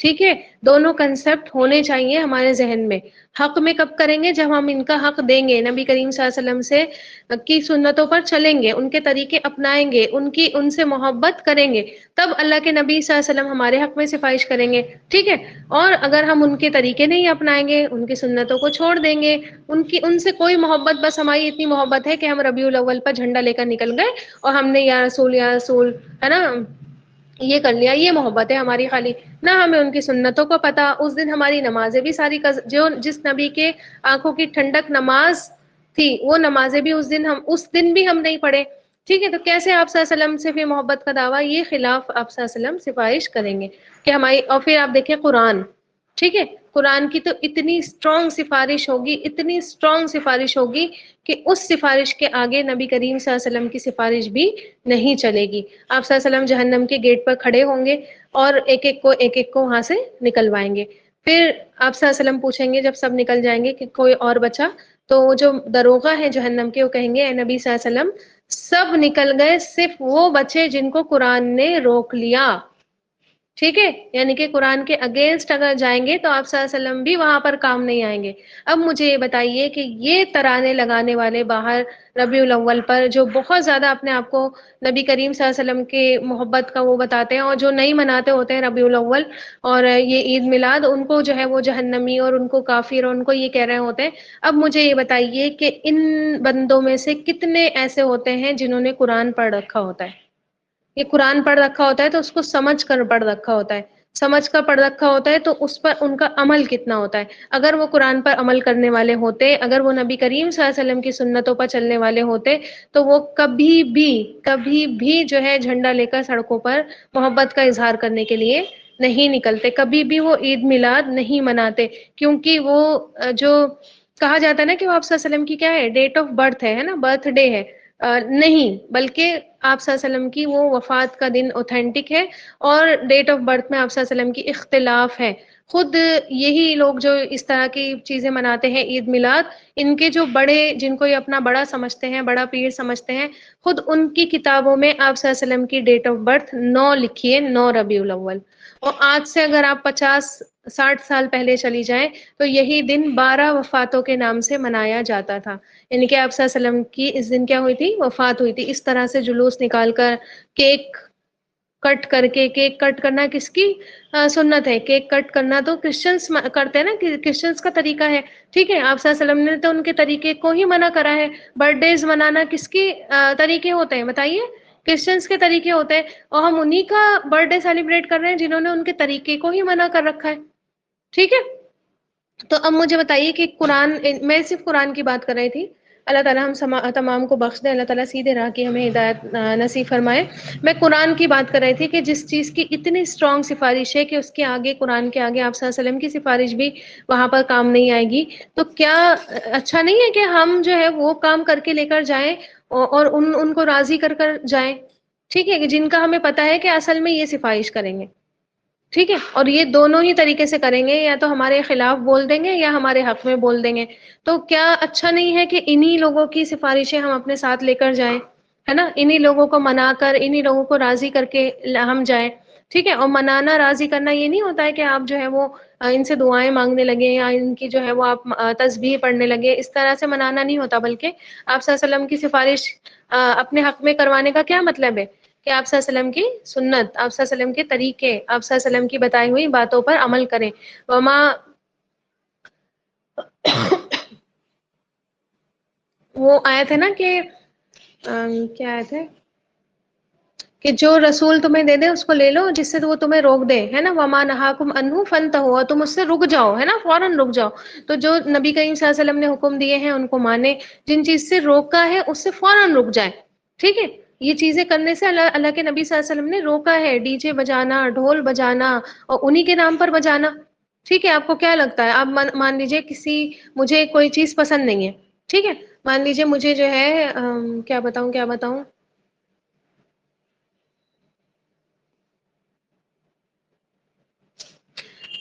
[SPEAKER 1] ٹھیک ہے، دونوں کنسپٹ ہونے چاہیے ہمارے ذہن میں. حق میں کب کریں گے؟ جب ہم ان کا حق دیں گے، نبی کریم صلی اللہ علیہ وسلم سے کی سنتوں پر چلیں گے، ان کے طریقے اپنائیں گے، ان سے محبت کریں گے، تب اللہ کے نبی صلی اللہ علیہ وسلم ہمارے حق میں سفارش کریں گے. ٹھیک ہے، اور اگر ہم ان کے طریقے نہیں اپنائیں گے، ان کی سنتوں کو چھوڑ دیں گے، ان سے کوئی محبت، بس ہماری اتنی محبت ہے کہ ہم ربیع الاول پر جھنڈا لے کر نکل گئے اور ہم نے یا رسول یا رسول، ہے نا، یہ کر لیا، یہ محبت ہے ہماری خالی، نہ ہمیں ان کی سنتوں کو پتا. اس دن ہماری نمازیں بھی ساری جس نبی کے آنکھوں کی ٹھنڈک نماز تھی، وہ نمازیں بھی اس دن بھی ہم نہیں پڑھے. ٹھیک ہے، تو کیسے آپ صلی اللہ علیہ وسلم سے پھر محبت کا دعویٰ؟ یہ خلاف آپ صلی اللہ علیہ وسلم سفارش کریں گے کہ ہماری. اور پھر آپ دیکھیں قرآن، ٹھیک ہے، قرآن کی تو اتنی اسٹرانگ سفارش ہوگی، اتنی اسٹرانگ سفارش ہوگی کہ اس سفارش کے آگے نبی کریم صلی اللہ علیہ وسلم کی سفارش بھی نہیں چلے گی. آپ صلی اللہ علیہ وسلم جہنم کے گیٹ پر کھڑے ہوں گے اور ایک ایک کو وہاں سے نکلوائیں گے. پھر آپ صلی اللہ علیہ وسلم پوچھیں گے جب سب نکل جائیں گے کہ کوئی اور بچا؟ تو وہ جو دروغہ ہیں جہنم کے، وہ کہیں گے اے نبی صلی اللہ علیہ وسلم سب نکل گئے، صرف وہ بچے جن کو قرآن نے روک لیا. ٹھیک ہے، یعنی کہ قرآن کے اگینسٹ اگر جائیں گے تو آپ صلی اللہ علیہ وسلم بھی وہاں پر کام نہیں آئیں گے. اب مجھے یہ بتائیے کہ یہ ترانے لگانے والے باہر ربیع الاول پر جو بہت زیادہ اپنے آپ کو نبی کریم صلی اللہ علیہ وسلم کے محبت کا وہ بتاتے ہیں، اور جو نہیں مناتے ہوتے ہیں ربیع الاول اور یہ عید میلاد، ان کو جو ہے وہ جہنمی اور ان کو کافر اور ان کو یہ کہہ رہے ہوتے ہیں. اب مجھے یہ بتائیے کہ ان بندوں میں سے کتنے ایسے ہوتے ہیں جنہوں نے قرآن پڑھ رکھا ہوتا ہے؟ یہ قرآن پڑھ رکھا ہوتا ہے تو اس کو سمجھ کر پڑھ رکھا ہوتا ہے، سمجھ کر پڑھ رکھا ہوتا ہے تو اس پر ان کا عمل کتنا ہوتا ہے. اگر وہ قرآن پر عمل کرنے والے ہوتے، اگر وہ نبی کریم صلی اللہ علیہ وسلم کی سنتوں پر چلنے والے ہوتے، تو وہ کبھی بھی جو ہے جھنڈا لے کر سڑکوں پر محبت کا اظہار کرنے کے لیے نہیں نکلتے، کبھی بھی وہ عید میلاد نہیں مناتے. کیونکہ وہ جو کہا جاتا ہے نا کہ وہ آپ صلی اللہ علیہ وسلم کی کیا ہے، ڈیٹ آف برتھ ہے نا، برتھ ڈے ہے، نہیں، بلکہ آپ صلی اللہ علیہ وسلم کی وہ وفات کا دن اوتھینٹک ہے، اور ڈیٹ آف برتھ میں آپ صلی اللہ علیہ وسلم کی اختلاف ہے. خود یہی لوگ جو اس طرح کی چیزیں مناتے ہیں عید میلاد، ان کے جو بڑے، جن کو یہ اپنا بڑا سمجھتے ہیں، بڑا پیر سمجھتے ہیں، خود ان کی کتابوں میں آپ صلی اللہ علیہ وسلم کی ڈیٹ آف برتھ 9 لکھی ہے، 9 ربیع الاول. اور آج سے اگر آپ 50-60 سال پہلے چلی جائیں تو یہی دن 12 وفاتوں کے نام سے منایا جاتا تھا. یعنی کہ آپ صلی اللہ علیہ وسلم کی اس دن کیا ہوئی تھی؟ وفات ہوئی تھی. اس طرح سے جلوس نکال کر، کیک کٹ کر کے، کیک کٹ کرنا کس کی سنت ہے؟ کیک کٹ کرنا تو کرسچنس کرتے ہیں نا، کہ کرسچنس کا طریقہ ہے. ٹھیک ہے، آپ صلی اللہ علیہ وسلم نے تو ان کے طریقے کو ہی منع کرا ہے. برتھ ڈیز منانا کس کی طریقے ہوتے ہیں بتائیے؟ کرسچنس کے طریقے ہوتے ہیں، اور ہم انہی کا برتھ ڈے سیلیبریٹ کر رہے ہیں جنہوں نے ان کے طریقے کو ہی منع کر رکھا ہے. ٹھیک ہے، تو اب مجھے بتائیے کہ قرآن، میں صرف قرآن کی بات کر رہی تھی، اللہ تعالیٰ ہم تمام کو بخش دے، اللہ تعالیٰ سیدھے راہ کی ہمیں ہدایت نصیب فرمائے. میں قرآن کی بات کر رہی تھی کہ جس چیز کی اتنی اسٹرانگ سفارش ہے کہ اس کے آگے، قرآن کے آگے آپ صلی اللہ علیہ وسلم کی سفارش بھی وہاں پر کام نہیں آئے گی. تو کیا اچھا نہیں ہے کہ ہم جو ہے وہ کام کر کے لے کر جائیں اور ان کو راضی کر کر جائیں؟ ٹھیک ہے، کہ جن کا ہمیں پتا ہے کہ اصل میں یہ سفارش کریں گے. ٹھیک ہے، اور یہ دونوں ہی طریقے سے کریں گے، یا تو ہمارے خلاف بول دیں گے یا ہمارے حق میں بول دیں گے. تو کیا اچھا نہیں ہے کہ انہی لوگوں کی سفارشیں ہم اپنے ساتھ لے کر جائیں، ہے نا، انہی لوگوں کو منا کر، انہی لوگوں کو راضی کر کے ہم جائیں. ٹھیک ہے، اور منانا، راضی کرنا یہ نہیں ہوتا ہے کہ آپ جو ہے وہ ان سے دعائیں مانگنے لگے، یا ان کی جو ہے وہ آپ تسبیح پڑھنے لگے. اس طرح سے منانا نہیں ہوتا، بلکہ آپ صلی اللہ علیہ وسلم کی سفارش اپنے حق میں کروانے کا کیا مطلب ہے؟ کہ آپ صلی اللہ علیہ وسلم کی سنت، آپ صلی اللہ علیہ وسلم کے طریقے، آپ صلی اللہ علیہ وسلم کی بتائی ہوئی باتوں پر عمل کریں. وما وہ آیت ہے نا کہ کیا آیت ہے کہ جو رسول تمہیں دے دے اس کو لے لو جس سے وہ تمہیں روک دے، ہے نا، وما نہاکم عنہ فانتہوا، تم اس سے رک جاؤ، ہے نا، فوراً رک جاؤ. تو جو نبی کریم صلی اللہ علیہ وسلم نے حکم دیے ہیں ان کو مانے، جن چیز سے روکا ہے اس سے فوراً رک جائے. ٹھیک ہے، یہ چیزیں کرنے سے اللہ کے نبی صلی اللہ علیہ وسلم نے روکا ہے. ڈی جے بجانا، ڈھول بجانا، اور انہی کے نام پر بجانا. ٹھیک ہے، آپ کو کیا لگتا ہے؟ آپ مان لیجئے مجھے کوئی چیز پسند نہیں ہے، ٹھیک ہے، مان لیجیے مجھے جو ہے کیا بتاؤں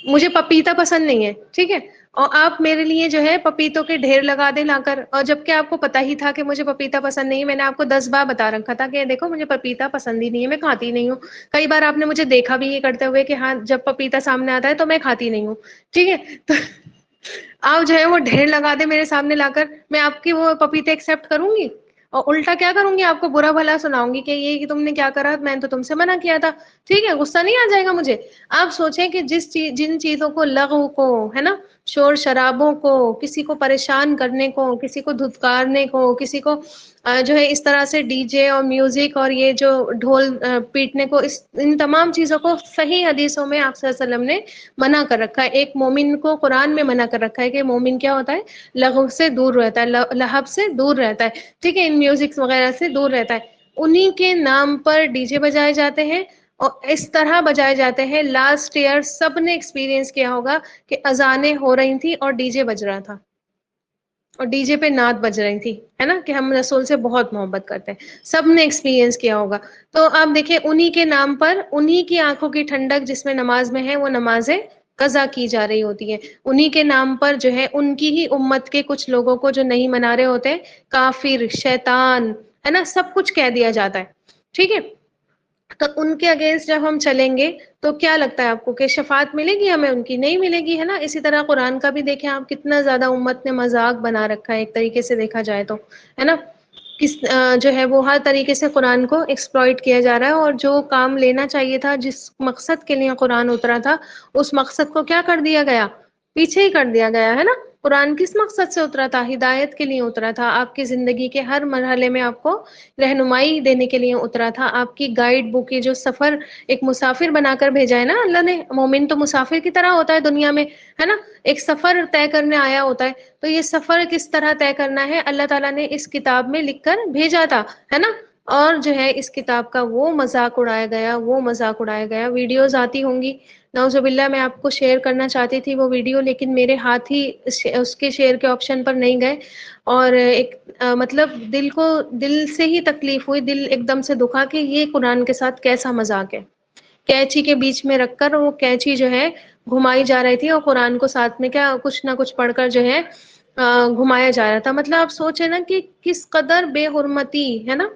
[SPEAKER 1] مجھے پپیتا پسند نہیں ہے، ٹھیک ہے، اور آپ میرے لیے جو ہے پپیتوں کے ڈھیر لگا دیں لا کر، اور جبکہ آپ کو پتا ہی تھا کہ مجھے پپیتا پسند نہیں ہے، میں نے آپ کو 10 بار بتا رکھا تھا کہ دیکھو مجھے پپیتا پسند ہی نہیں ہے، میں کھاتی نہیں ہوں. کئی بار آپ نے مجھے دیکھا بھی یہ کرتے ہوئے کہ ہاں جب پپیتا سامنے آتا ہے تو میں کھاتی نہیں ہوں، ٹھیک ہے. تو آپ جو ہے وہ ڈھیر لگا دیں میرے سامنے لا کر، میں آپ کی وہ پپیتے ایکسپٹ کروں گی؟ اور الٹا کیا کروں گی، آپ کو برا بھلا سناؤں گی کہ یہ کہ تم نے کیا کرا، میں نے تو تم سے منع کیا تھا. ٹھیک ہے، غصہ نہیں آ جائے گا مجھے؟ آپ سوچیں کہ جن چیزوں کو لغو کو ہے نا، شور شرابوں کو، کسی کو پریشان کرنے کو، کسی کو دھتکارنے کو، کسی کو جو ہے اس طرح سے ڈی جے اور میوزک اور یہ جو ڈھول پیٹنے کو، ان تمام چیزوں کو صحیح حدیثوں میں آپ صلی اللہ علیہ وسلم نے منع کر رکھا ہے. ایک مومن کو قرآن میں منع کر رکھا ہے کہ مومن کیا ہوتا ہے، لغو سے دور رہتا ہے، لہب سے دور رہتا ہے، ٹھیک ہے، ان میوزک وغیرہ سے دور رہتا ہے. انہی کے نام پر ڈی جے بجائے جاتے ہیں، اور اس طرح بجائے جاتے ہیں. لاسٹ ایئر سب نے ایکسپیرینس کیا ہوگا کہ اذانیں ہو رہی تھی اور ڈی جے بج رہا تھا، اور ڈی جے پہ نعت بج رہی تھی، ہے نا، کہ ہم رسول سے بہت محبت کرتے ہیں. سب نے ایکسپیرینس کیا ہوگا. تو آپ دیکھیں انہی کے نام پر، انہی کی آنکھوں کی ٹھنڈک جس میں نماز میں ہے، وہ نمازیں قضا کی جا رہی ہوتی ہے. انہی کے نام پر جو ہے ان کی ہی امت کے کچھ لوگوں کو جو نہیں منا رہے ہوتے، کافر، شیطان، ہے نا، سب کچھ کہہ دیا جاتا ہے. ٹھیک ہے، تو ان کے اگینسٹ جب ہم چلیں گے تو کیا لگتا ہے آپ کو کہ شفاعت ملے گی ہمیں؟ ان کی نہیں ملے گی، ہے نا. اسی طرح قرآن کا بھی دیکھیں آپ، کتنا زیادہ امت نے مذاق بنا رکھا ہے ایک طریقے سے دیکھا جائے تو، ہے نا. کس جو ہے وہ ہر طریقے سے قرآن کو ایکسپلائٹ کیا جا رہا ہے، اور جو کام لینا چاہیے تھا، جس مقصد کے لیے قرآن اترا تھا، اس مقصد کو کیا کر دیا گیا، پیچھے ہی کر دیا گیا، ہے نا. قرآن کس مقصد سے اترا تھا؟ ہدایت کے لیے اترا تھا، آپ کی زندگی کے ہر مرحلے میں آپ کو رہنمائی دینے کے لیے اترا تھا. آپ کی گائیڈ بک، یہ جو سفر ایک مسافر بنا کر بھیجا ہے نا اللہ نے. مومن تو مسافر کی طرح ہوتا ہے دنیا میں، ہے نا، ایک سفر طے کرنے آیا ہوتا ہے. تو یہ سفر کس طرح طے کرنا ہے، اللہ تعالیٰ نے اس کتاب میں لکھ کر بھیجا تھا، ہے نا. اور جو ہے اس کتاب کا وہ مذاق اڑایا گیا، وہ مذاق اڑایا گیا. ویڈیوز آتی ہوں گی، نعوذ باللہ، میں آپ کو شیئر کرنا چاہتی تھی وہ ویڈیو، لیکن میرے ہاتھ ہی اس کے شیئر کے آپشن پر نہیں گئے. اور ایک مطلب دل سے ہی تکلیف ہوئی، دل ایک دم سے دکھا کہ یہ قرآن کے ساتھ کیسا مذاق ہے. کینچی کے بیچ میں رکھ کر وہ کینچی جو ہے گھمائی جا رہی تھی، اور قرآن کو ساتھ میں کیا کچھ نہ کچھ پڑھ کر جو ہے گھمایا جا رہا تھا. مطلب آپ سوچے نا کہ کس قدر بے حرمتی، ہے نا.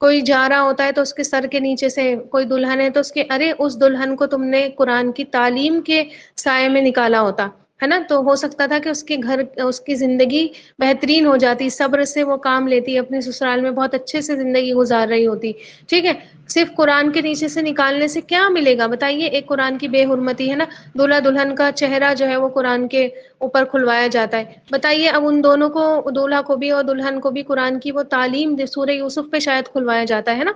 [SPEAKER 1] کوئی جا رہا ہوتا ہے تو اس کے سر کے نیچے سے، کوئی دلہن ہے تو اس کے، ارے اس دلہن کو تم نے قرآن کی تعلیم کے سائے میں نکالا ہوتا، ہے نا، تو ہو سکتا تھا کہ اس کے گھر، اس کی زندگی بہترین ہو جاتی، صبر سے وہ کام لیتی، اپنے سسرال میں بہت اچھے سے زندگی گزار رہی ہوتی. ٹھیک ہے، صرف قرآن کے نیچے سے نکالنے سے کیا ملے گا بتائیے؟ ایک قرآن کی بے حرمتی، ہے نا. دلہا دلہن کا چہرہ جو ہے وہ قرآن کے اوپر کھلوایا جاتا ہے. بتائیے اب ان دونوں کو، دولہا کو بھی اور دلہن کو بھی، قرآن کی وہ تعلیم سورہ یوسف پہ شاید کھلوایا جاتا ہے نا.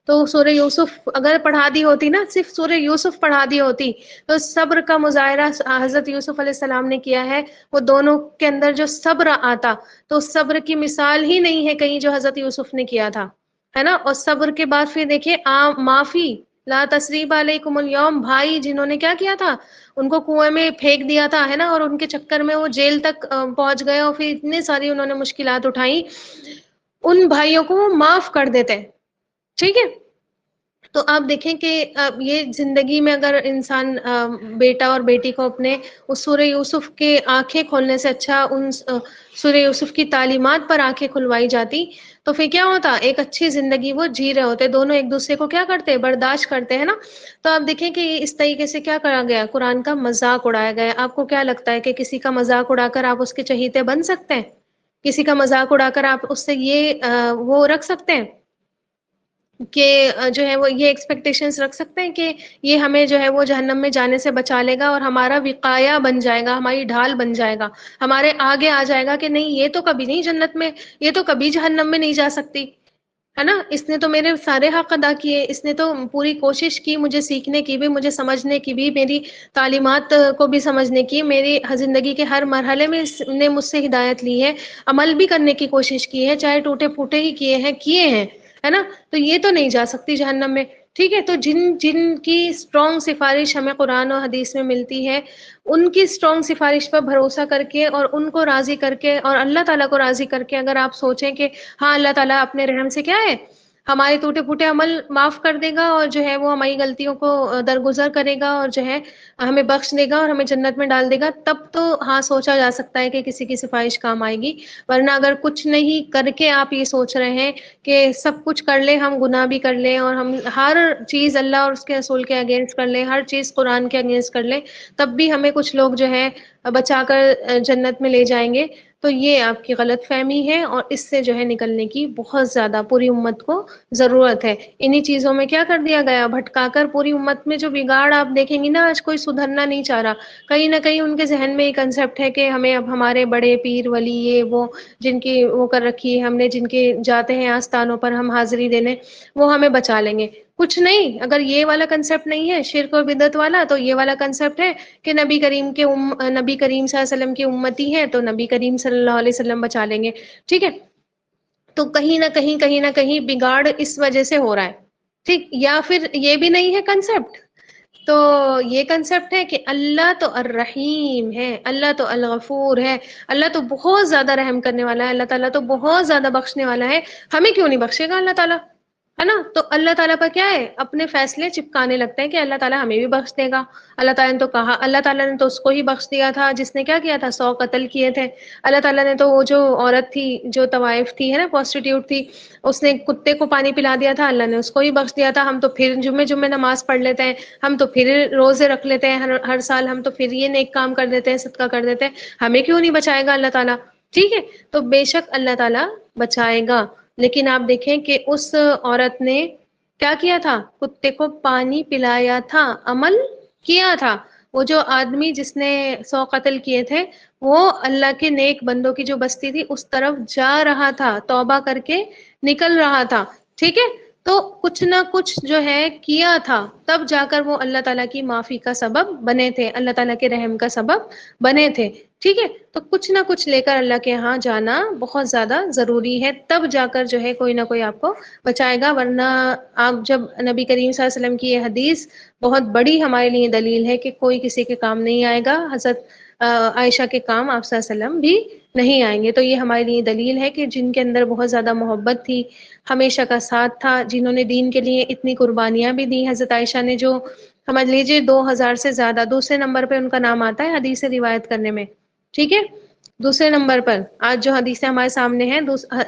[SPEAKER 1] تو سورہ یوسف اگر پڑھا دی ہوتی نا، صرف سورہ یوسف پڑھا دی ہوتی، تو صبر کا مظاہرہ حضرت یوسف علیہ السلام نے کیا ہے، وہ دونوں کے اندر جو صبر آتا، تو صبر کی مثال ہی نہیں ہے کہیں جو حضرت یوسف نے کیا تھا، ہے نا. اور صبر کے بعد پھر دیکھیے معافی، لا تثریب علیکم الیوم، بھائی جنہوں نے کیا کیا تھا، ان کو کنویں میں پھینک دیا تھا، ہے نا، اور ان کے چکر میں وہ جیل تک پہنچ گئے، اور پھر اتنی ساری انہوں نے مشکلات اٹھائیں، ان بھائیوں کو وہ معاف کر دیتے. ٹھیک ہے، تو آپ دیکھیں کہ یہ زندگی میں اگر انسان بیٹا اور بیٹی کو اپنے اس سورہ یوسف کے آنکھیں کھولنے سے اچھا ان سورہ یوسف کی تعلیمات پر آنکھیں کھلوائی جاتی، تو پھر کیا ہوتا، ایک اچھی زندگی وہ جی رہے ہوتے دونوں، ایک دوسرے کو کیا کرتے، برداشت کرتے ہیں نا. تو آپ دیکھیں کہ اس طریقے سے کیا کرا گیا، قرآن کا مذاق اڑایا گیا. آپ کو کیا لگتا ہے کہ کسی کا مذاق اڑا کر آپ اس کے چہیتے بن سکتے ہیں؟ کسی کا مذاق اڑا کر آپ اس سے یہ وہ رکھ سکتے ہیں کہ جو ہے وہ یہ ایکسپیکٹیشنز رکھ سکتے ہیں کہ یہ ہمیں جو ہے وہ جہنم میں جانے سے بچا لے گا، اور ہمارا وقایا بن جائے گا، ہماری ڈھال بن جائے گا، ہمارے آگے آ جائے گا کہ نہیں یہ تو کبھی نہیں جنت میں، یہ تو کبھی جہنم میں نہیں جا سکتی، ہے نا. اس نے تو میرے سارے حق ادا کیے، اس نے تو پوری کوشش کی مجھے سیکھنے کی بھی، مجھے سمجھنے کی بھی، میری تعلیمات کو بھی سمجھنے کی، میری زندگی کے ہر مرحلے میں اس نے مجھ سے ہدایت لی ہے، عمل بھی کرنے کی کوشش کی ہے، چاہے ٹوٹے پھوٹے ہی کیے ہیں، ہے نا. تو یہ تو نہیں جا سکتی جہنم میں. ٹھیک ہے، تو جن جن کی اسٹرانگ سفارش ہمیں قرآن و حدیث میں ملتی ہے، ان کی اسٹرانگ سفارش پر بھروسہ کر کے اور ان کو راضی کر کے اور اللہ تعالیٰ کو راضی کر کے اگر آپ سوچیں کہ ہاں اللہ تعالیٰ اپنے رحم سے کیا ہے ہمارے ٹوٹے پھوٹے عمل معاف کر دے گا، اور جو ہے وہ ہماری غلطیوں کو درگزر کرے گا، اور جو ہے ہمیں بخش دے گا اور ہمیں جنت میں ڈال دے گا، تب تو ہاں سوچا جا سکتا ہے کہ کسی کی سفارش کام آئے گی. ورنہ اگر کچھ نہیں کر کے آپ یہ سوچ رہے ہیں کہ سب کچھ کر لیں، ہم گناہ بھی کر لیں اور ہم ہر چیز اللہ اور اس کے رسول کے اگینسٹ کر لیں، ہر چیز قرآن کے اگینسٹ کر لیں، تب بھی ہمیں کچھ لوگ جو ہے بچا کر جنت میں لے جائیں گے، تو یہ آپ کی غلط فہمی ہے، اور اس سے جو ہے نکلنے کی بہت زیادہ پوری امت کو ضرورت ہے. انہی چیزوں میں کیا کر دیا گیا، بھٹکا کر پوری امت میں جو بگاڑ آپ دیکھیں گی نا، آج کوئی سدھرنا نہیں چاہ رہا. کہیں نہ کہیں ان کے ذہن میں یہ کنسیپٹ ہے کہ ہمیں اب ہمارے بڑے پیر ولی یہ وہ جن کی وہ کر رکھی ہے ہم نے، جن کے جاتے ہیں آستانوں پر ہم حاضری دینے، وہ ہمیں بچا لیں گے. کچھ نہیں، اگر یہ والا کنسپٹ نہیں ہے شرک و بدعت والا، تو یہ والا کنسپٹ ہے کہ نبی کریم نبی کریم صلی اللہ علیہ وسلم کی امتی ہے تو نبی کریم صلی اللہ علیہ وسلم بچا لیں گے. ٹھیک ہے، تو کہیں نہ کہیں بگاڑ اس وجہ سے ہو رہا ہے. ٹھیک، یا پھر یہ بھی نہیں ہے کنسپٹ، تو یہ کنسپٹ ہے کہ اللہ تو الرحیم ہے، اللہ تو الغفور ہے، اللہ تو بہت زیادہ رحم کرنے والا ہے، اللہ تعالیٰ تو بہت زیادہ بخشنے والا ہے، ہمیں کیوں نہیں بخشے گا اللہ تعالیٰ، ہے نا. تو اللہ تعالیٰ پر کیا ہے، اپنے فیصلے چپکانے لگتے ہیں کہ اللہ تعالیٰ ہمیں بھی بخش دے گا. اللہ تعالیٰ نے تو کہا، اللہ تعالیٰ نے تو اس کو ہی بخش دیا تھا جس نے کیا کیا تھا، 100 قتل کیے تھے. اللہ تعالیٰ نے تو وہ جو عورت تھی جو طوائف تھی ہے نا، پروسٹیٹیوٹ تھی، اس نے کتے کو پانی پلا دیا تھا، اللہ نے اس کو ہی بخش دیا تھا. ہم تو پھر جمعے نماز پڑھ لیتے ہیں، ہم تو پھر روزے رکھ لیتے ہیں ہر سال، ہم تو پھر یہ نیک کام کر دیتے ہیں، صدقہ کر دیتے ہیں، ہمیں کیوں نہیں بچائے گا اللہ تعالیٰ. ٹھیک ہے، تو بے شک اللہ تعالیٰ بچائے گا. لیکن آپ دیکھیں کہ اس عورت نے کیا کیا تھا، کتے کو پانی پلایا تھا، عمل کیا تھا. وہ جو آدمی جس نے 100 قتل کیے تھے، وہ اللہ کے نیک بندوں کی جو بستی تھی اس طرف جا رہا تھا، توبہ کر کے نکل رہا تھا. ٹھیک ہے، تو کچھ نہ کچھ جو ہے کیا تھا، تب جا کر وہ اللہ تعالیٰ کی معافی کا سبب بنے تھے، اللہ تعالیٰ کے رحم کا سبب بنے تھے. ٹھیک ہے، تو کچھ نہ کچھ لے کر اللہ کے ہاں جانا بہت زیادہ ضروری ہے، تب جا کر جو ہے کوئی نہ کوئی آپ کو بچائے گا. ورنہ آپ جب نبی کریم صلی اللہ علیہ وسلم کی یہ حدیث بہت بڑی ہمارے لیے دلیل ہے کہ کوئی کسی کے کام نہیں آئے گا، حضرت عائشہ کے کام آپ صلی اللہ علیہ وسلم بھی نہیں آئیں گے. تو یہ ہمارے لیے دلیل ہے کہ جن کے اندر بہت زیادہ محبت تھی، ہمیشہ کا ساتھ تھا، جنہوں نے دین کے لیے اتنی قربانیاں بھی دی. حضرت عائشہ نے جو سمجھ لیجیے 2000 سے زیادہ، دوسرے نمبر پہ ان کا نام آتا ہے حدیث روایت کرنے میں. ٹھیک ہے، دوسرے نمبر پر آج جو حدیثیں ہمارے سامنے ہیں،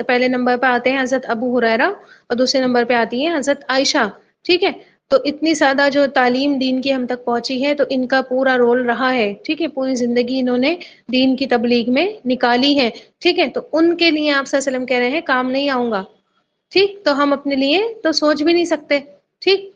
[SPEAKER 1] پہلے نمبر پہ آتے ہیں حضرت ابو ہریرہ، اور دوسرے نمبر پہ آتی ہیں حضرت عائشہ. ٹھیک ہے، تو اتنی زیادہ جو تعلیم دین کی ہم تک پہنچی ہے، تو ان کا پورا رول رہا ہے. ٹھیک ہے، پوری زندگی انہوں نے دین کی تبلیغ میں نکالی ہے. ٹھیک ہے، تو ان کے لیے آپ صلی اللہ علیہ وسلم کہہ رہے ہیں کام نہیں آؤں گا. ٹھیک، تو ہم اپنے لیے تو سوچ بھی نہیں سکتے. ٹھیک،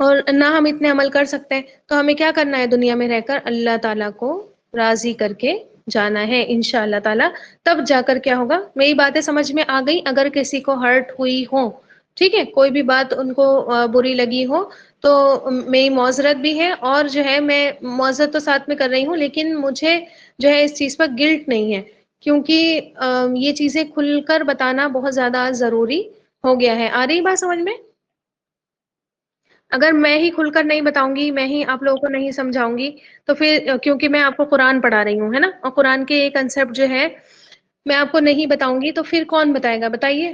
[SPEAKER 1] اور نہ ہم اتنے عمل کر سکتے ہیں. تو ہمیں کیا کرنا ہے، دنیا میں رہ کر اللہ تعالیٰ کو راضی کر کے جانا ہے انشاء اللہ تعالیٰ. تب جا کر کیا ہوگا، میری باتیں سمجھ میں آ گئی؟ اگر کسی کو ہرٹ ہوئی ہو، ٹھیک ہے، کوئی بھی بات ان کو بری لگی ہو، تو میری معذرت بھی ہے، اور جو ہے میں معذرت تو ساتھ میں کر رہی ہوں، لیکن مجھے جو ہے اس چیز پر گلٹ نہیں ہے، کیونکہ یہ چیزیں کھل کر بتانا بہت زیادہ ضروری ہو گیا ہے. آ رہی بات سمجھ میں؟ اگر میں ہی کھل کر نہیں بتاؤں گی، میں ہی آپ لوگوں کو نہیں سمجھاؤں گی، تو پھر کیونکہ میں آپ کو قرآن پڑھا رہی ہوں، ہے نا، اور قرآن کے یہ کنسپٹ جو ہے میں آپ کو نہیں بتاؤں گی، تو پھر کون بتائے گا، بتائیے.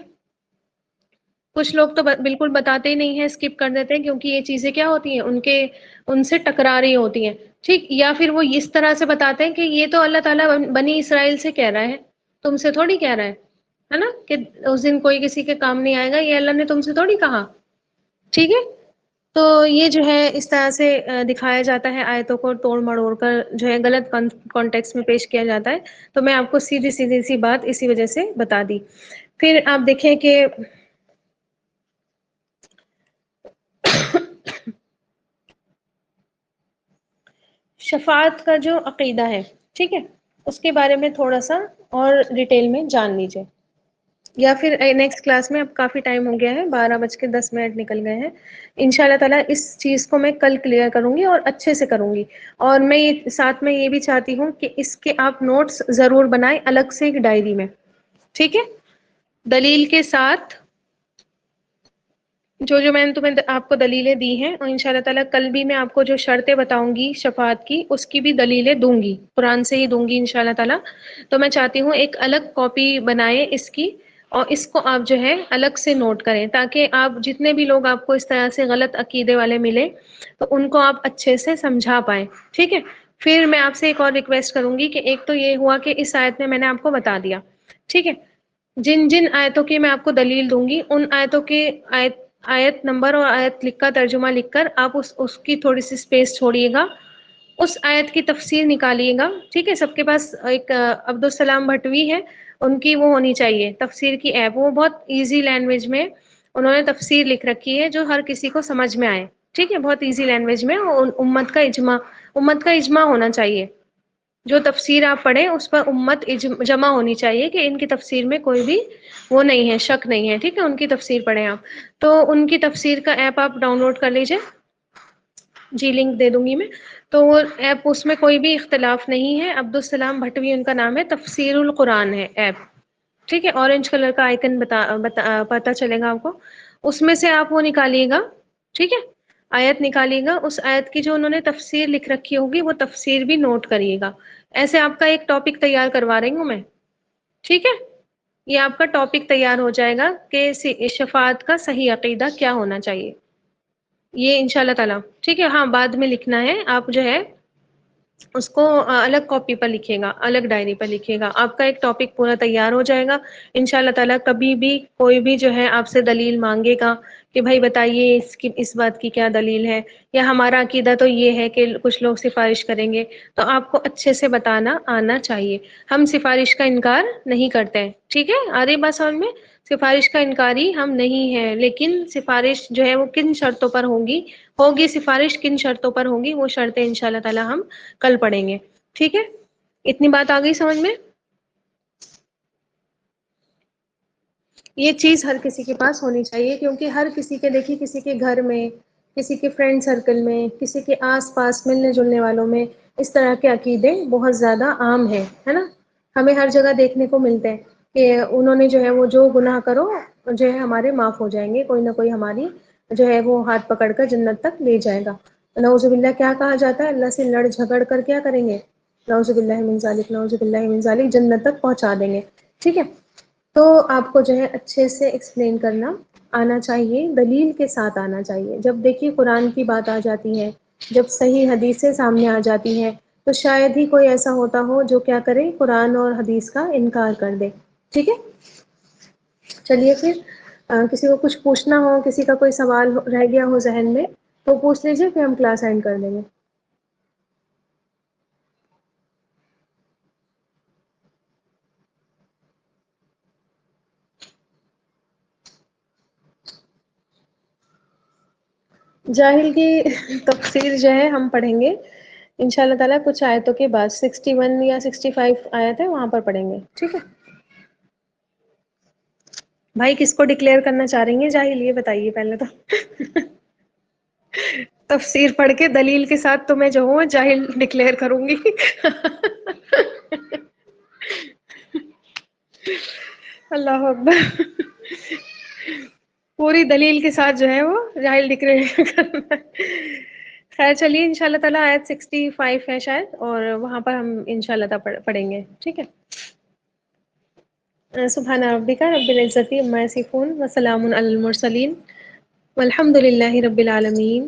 [SPEAKER 1] کچھ لوگ تو بالکل بتاتے ہی نہیں ہیں، اسکپ کر دیتے ہیں، کیونکہ یہ چیزیں کیا ہوتی ہیں، ان سے ٹکرا رہی ہوتی ہیں. ٹھیک، یا پھر وہ اس طرح سے بتاتے ہیں کہ یہ تو اللہ تعالیٰ بنی اسرائیل سے کہہ رہا ہے، تم سے تھوڑی کہہ رہا ہے نا، کہ اس دن کوئی کسی کے کام نہیں آئے گا، یہ اللہ نے تم سے تھوڑی کہا. ٹھیک ہے، تو یہ جو ہے اس طرح سے دکھایا جاتا ہے، آیتوں کو توڑ مڑوڑ کر جو ہے غلط کانٹیکس میں پیش کیا جاتا ہے. تو میں آپ کو سیدھی سیدھی سی بات اسی وجہ سے بتا دی. پھر آپ دیکھیں کہ شفاعت کا جو عقیدہ ہے، ٹھیک ہے، اس کے بارے میں تھوڑا سا اور ڈیٹیل میں جان لیجیے، یا پھر نیکسٹ کلاس میں. اب کافی ٹائم ہو گیا ہے، 12:10 نکل گئے ہیں. ان شاء اللہ تعالیٰ اس چیز کو میں کل کلیئر کروں گی اور اچھے سے کروں گی. اور میں ساتھ میں یہ بھی چاہتی ہوں کہ اس کے آپ نوٹس ضرور بنائیں الگ سے ایک ڈائری میں، ٹھیک ہے، دلیل کے ساتھ جو میں نے تمہیں آپ کو دلیلیں دی ہیں، اور ان شاء اللہ تعالیٰ کل بھی میں آپ کو جو شرطیں بتاؤں گی شفاعت کی، اس کی بھی دلیلیں دوں گی، قرآن سے ہی دوں گی ان شاء اللہ تعالیٰ۔ تو میں چاہتی ہوں ایک الگ کاپی بنائیں اس کی، اور اس کو آپ جو ہے الگ سے نوٹ کریں، تاکہ آپ جتنے بھی لوگ آپ کو اس طرح سے غلط عقیدے والے ملے تو ان کو آپ اچھے سے سمجھا پائیں، ٹھیک ہے؟ پھر میں آپ سے ایک اور ریکویسٹ کروں گی کہ ایک تو یہ ہوا کہ اس آیت میں نے آپ کو بتا دیا، ٹھیک ہے؟ جن جن آیتوں کی میں آپ کو دلیل دوں گی، ان آیتوں کے آیت نمبر اور آیت لکھ کر، ترجمہ لکھ کر آپ اس کی تھوڑی سی اسپیس چھوڑیے گا، اس آیت کی تفسیر نکالیے گا، ٹھیک ہے؟ سب کے پاس ایک عبد السلام بھٹوی ہے، ان کی وہ ہونی چاہیے تفسیر کی ایپ، وہ بہت ایزی لینگویج میں انہوں نے تفسیر لکھ رکھی ہے جو ہر کسی کو سمجھ میں آئے، ٹھیک ہے؟ بہت ایزی لینگویج میں، اور امت کا اجماع ہونا چاہیے، جو تفسیر آپ پڑھیں اس پر امت جمع ہونی چاہیے کہ ان کی تفسیر میں کوئی بھی وہ نہیں ہے، شک نہیں ہے، ٹھیک ہے؟ ان کی تفسیر پڑھیں آپ، تو ان کی تفسیر کا ایپ آپ ڈاؤن لوڈ کر لیجئے، جی لنک دے دوں گی میں، تو وہ ایپ اس میں کوئی بھی اختلاف نہیں ہے، عبد السلام بھٹوی ان کا نام ہے، تفسیر القرآن ہے ایپ، ٹھیک ہے؟ اورنج کلر کا آئیکن پتا چلے گا آپ کو، اس میں سے آپ وہ نکالیے گا، ٹھیک ہے؟ آیت نکالیے گا، اس آیت کی جو انہوں نے تفسیر لکھ رکھی ہوگی وہ تفسیر بھی نوٹ کریے گا، ایسے آپ کا ایک ٹاپک تیار کروا رہی ہوں میں، ٹھیک ہے؟ یہ آپ کا ٹاپک تیار ہو جائے گا کہ شفاعت کا صحیح عقیدہ کیا ہونا چاہیے، یہ ان شاء اللہ تعالیٰ، ٹھیک ہے؟ ہاں بعد میں لکھنا ہے، آپ جو ہے اس کو الگ کاپی پر لکھے گا، الگ ڈائری پر لکھے گا، آپ کا ایک ٹاپک پورا تیار ہو جائے گا ان شاء اللہ تعالیٰ۔ کبھی بھی کوئی بھی جو ہے آپ سے دلیل مانگے گا کہ بھائی بتائیے اس بات کی کیا دلیل ہے، یا ہمارا عقیدہ تو یہ ہے کہ کچھ لوگ سفارش کریں گے، تو آپ کو اچھے سے بتانا آنا چاہیے، ہم سفارش کا انکار نہیں کرتے ہیں، ٹھیک ہے؟ آ رہی بات سمجھ میں؟ سفارش کا انکاری ہم نہیں ہیں، لیکن سفارش جو ہے وہ کن شرطوں پر ہوگی سفارش کن شرطوں پر ہوگی، وہ شرطیں ان شاء اللہ تعالیٰ ہم کل پڑھیں گے، ٹھیک ہے؟ اتنی بات آ گئی سمجھ میں؟ یہ چیز ہر کسی کے پاس ہونی چاہیے، کیونکہ ہر کسی کے، دیکھیے کسی کے گھر میں، کسی کے فرینڈ سرکل میں، کسی کے آس پاس ملنے جلنے والوں میں اس طرح کے عقیدے بہت زیادہ عام ہیں، ہے نا؟ ہمیں ہر جگہ دیکھنے کو ملتے ہیں کہ انہوں نے جو ہے وہ جو گناہ کرو جو ہے ہمارے معاف ہو جائیں گے، کوئی نہ کوئی ہماری جو ہے وہ ہاتھ پکڑ کر جنت تک لے جائے گا، نعوذ باللہ۔ کیا کہا جاتا ہے؟ اللہ سے لڑ جھگڑ کر کیا کریں گے؟ نعوذ باللہ من ذالک، نعوذ باللہ من ذالک، جنت تک پہنچا دیں گے، ٹھیک ہے؟ تو آپ کو جو ہے اچھے سے ایکسپلین کرنا آنا چاہیے، دلیل کے ساتھ آنا چاہیے، جب دیکھیے قرآن کی بات آ جاتی ہے، جب صحیح حدیثیں سامنے آ جاتی ہیں، تو شاید ہی کوئی ایسا ہوتا ہو جو کیا کرے، قرآن اور حدیث کا انکار کر دے، ٹھیک ہے؟ چلیے پھر کسی کو کچھ پوچھنا ہو، کسی کا کوئی سوال رہ گیا ہو ذہن میں تو پوچھ لیجیے، پھر ہم کلاس اینڈ کر دیں گے۔ جاہل کی تفسیر جو ہے ہم پڑھیں گے ان شاء اللہ تعالیٰ کچھ آیتوں کے بعد، 61 یا 65 آیت ہے وہاں پر پڑھیں گے، ٹھیک ہے؟ بھائی کس کو ڈکلیئر کرنا چاہ رہی ہیں جاہل، یہ بتائیے پہلے تو تفسیر پڑھ کے دلیل کے ساتھ تو میں جو ہوں جاہل ڈکلیئر کروں گی اللہ اکبر، پوری دلیل کے ساتھ جو ہے وہ جاہل ڈکلیئر کرنا ہے۔ خیر چلیے ان شاء اللہ تعالیٰ آیت 65 ہے شاید، اور وہاں پر ہم ان شاء اللہ تعالیٰ پڑھیں گے، ٹھیک ہے؟ سبحان ربک رب العزت عما یصفون وسلام علی المرسلین والحمد للہ رب العالمین۔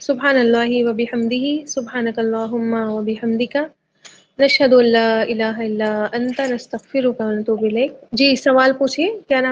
[SPEAKER 1] سبحان اللہ و بحمدہ، سبحانک اللہم و بحمدک، نشہد ان لا الہ الا انت، نستغفرک و نتوب الیک۔ جی سوال پوچھیے، کیا نام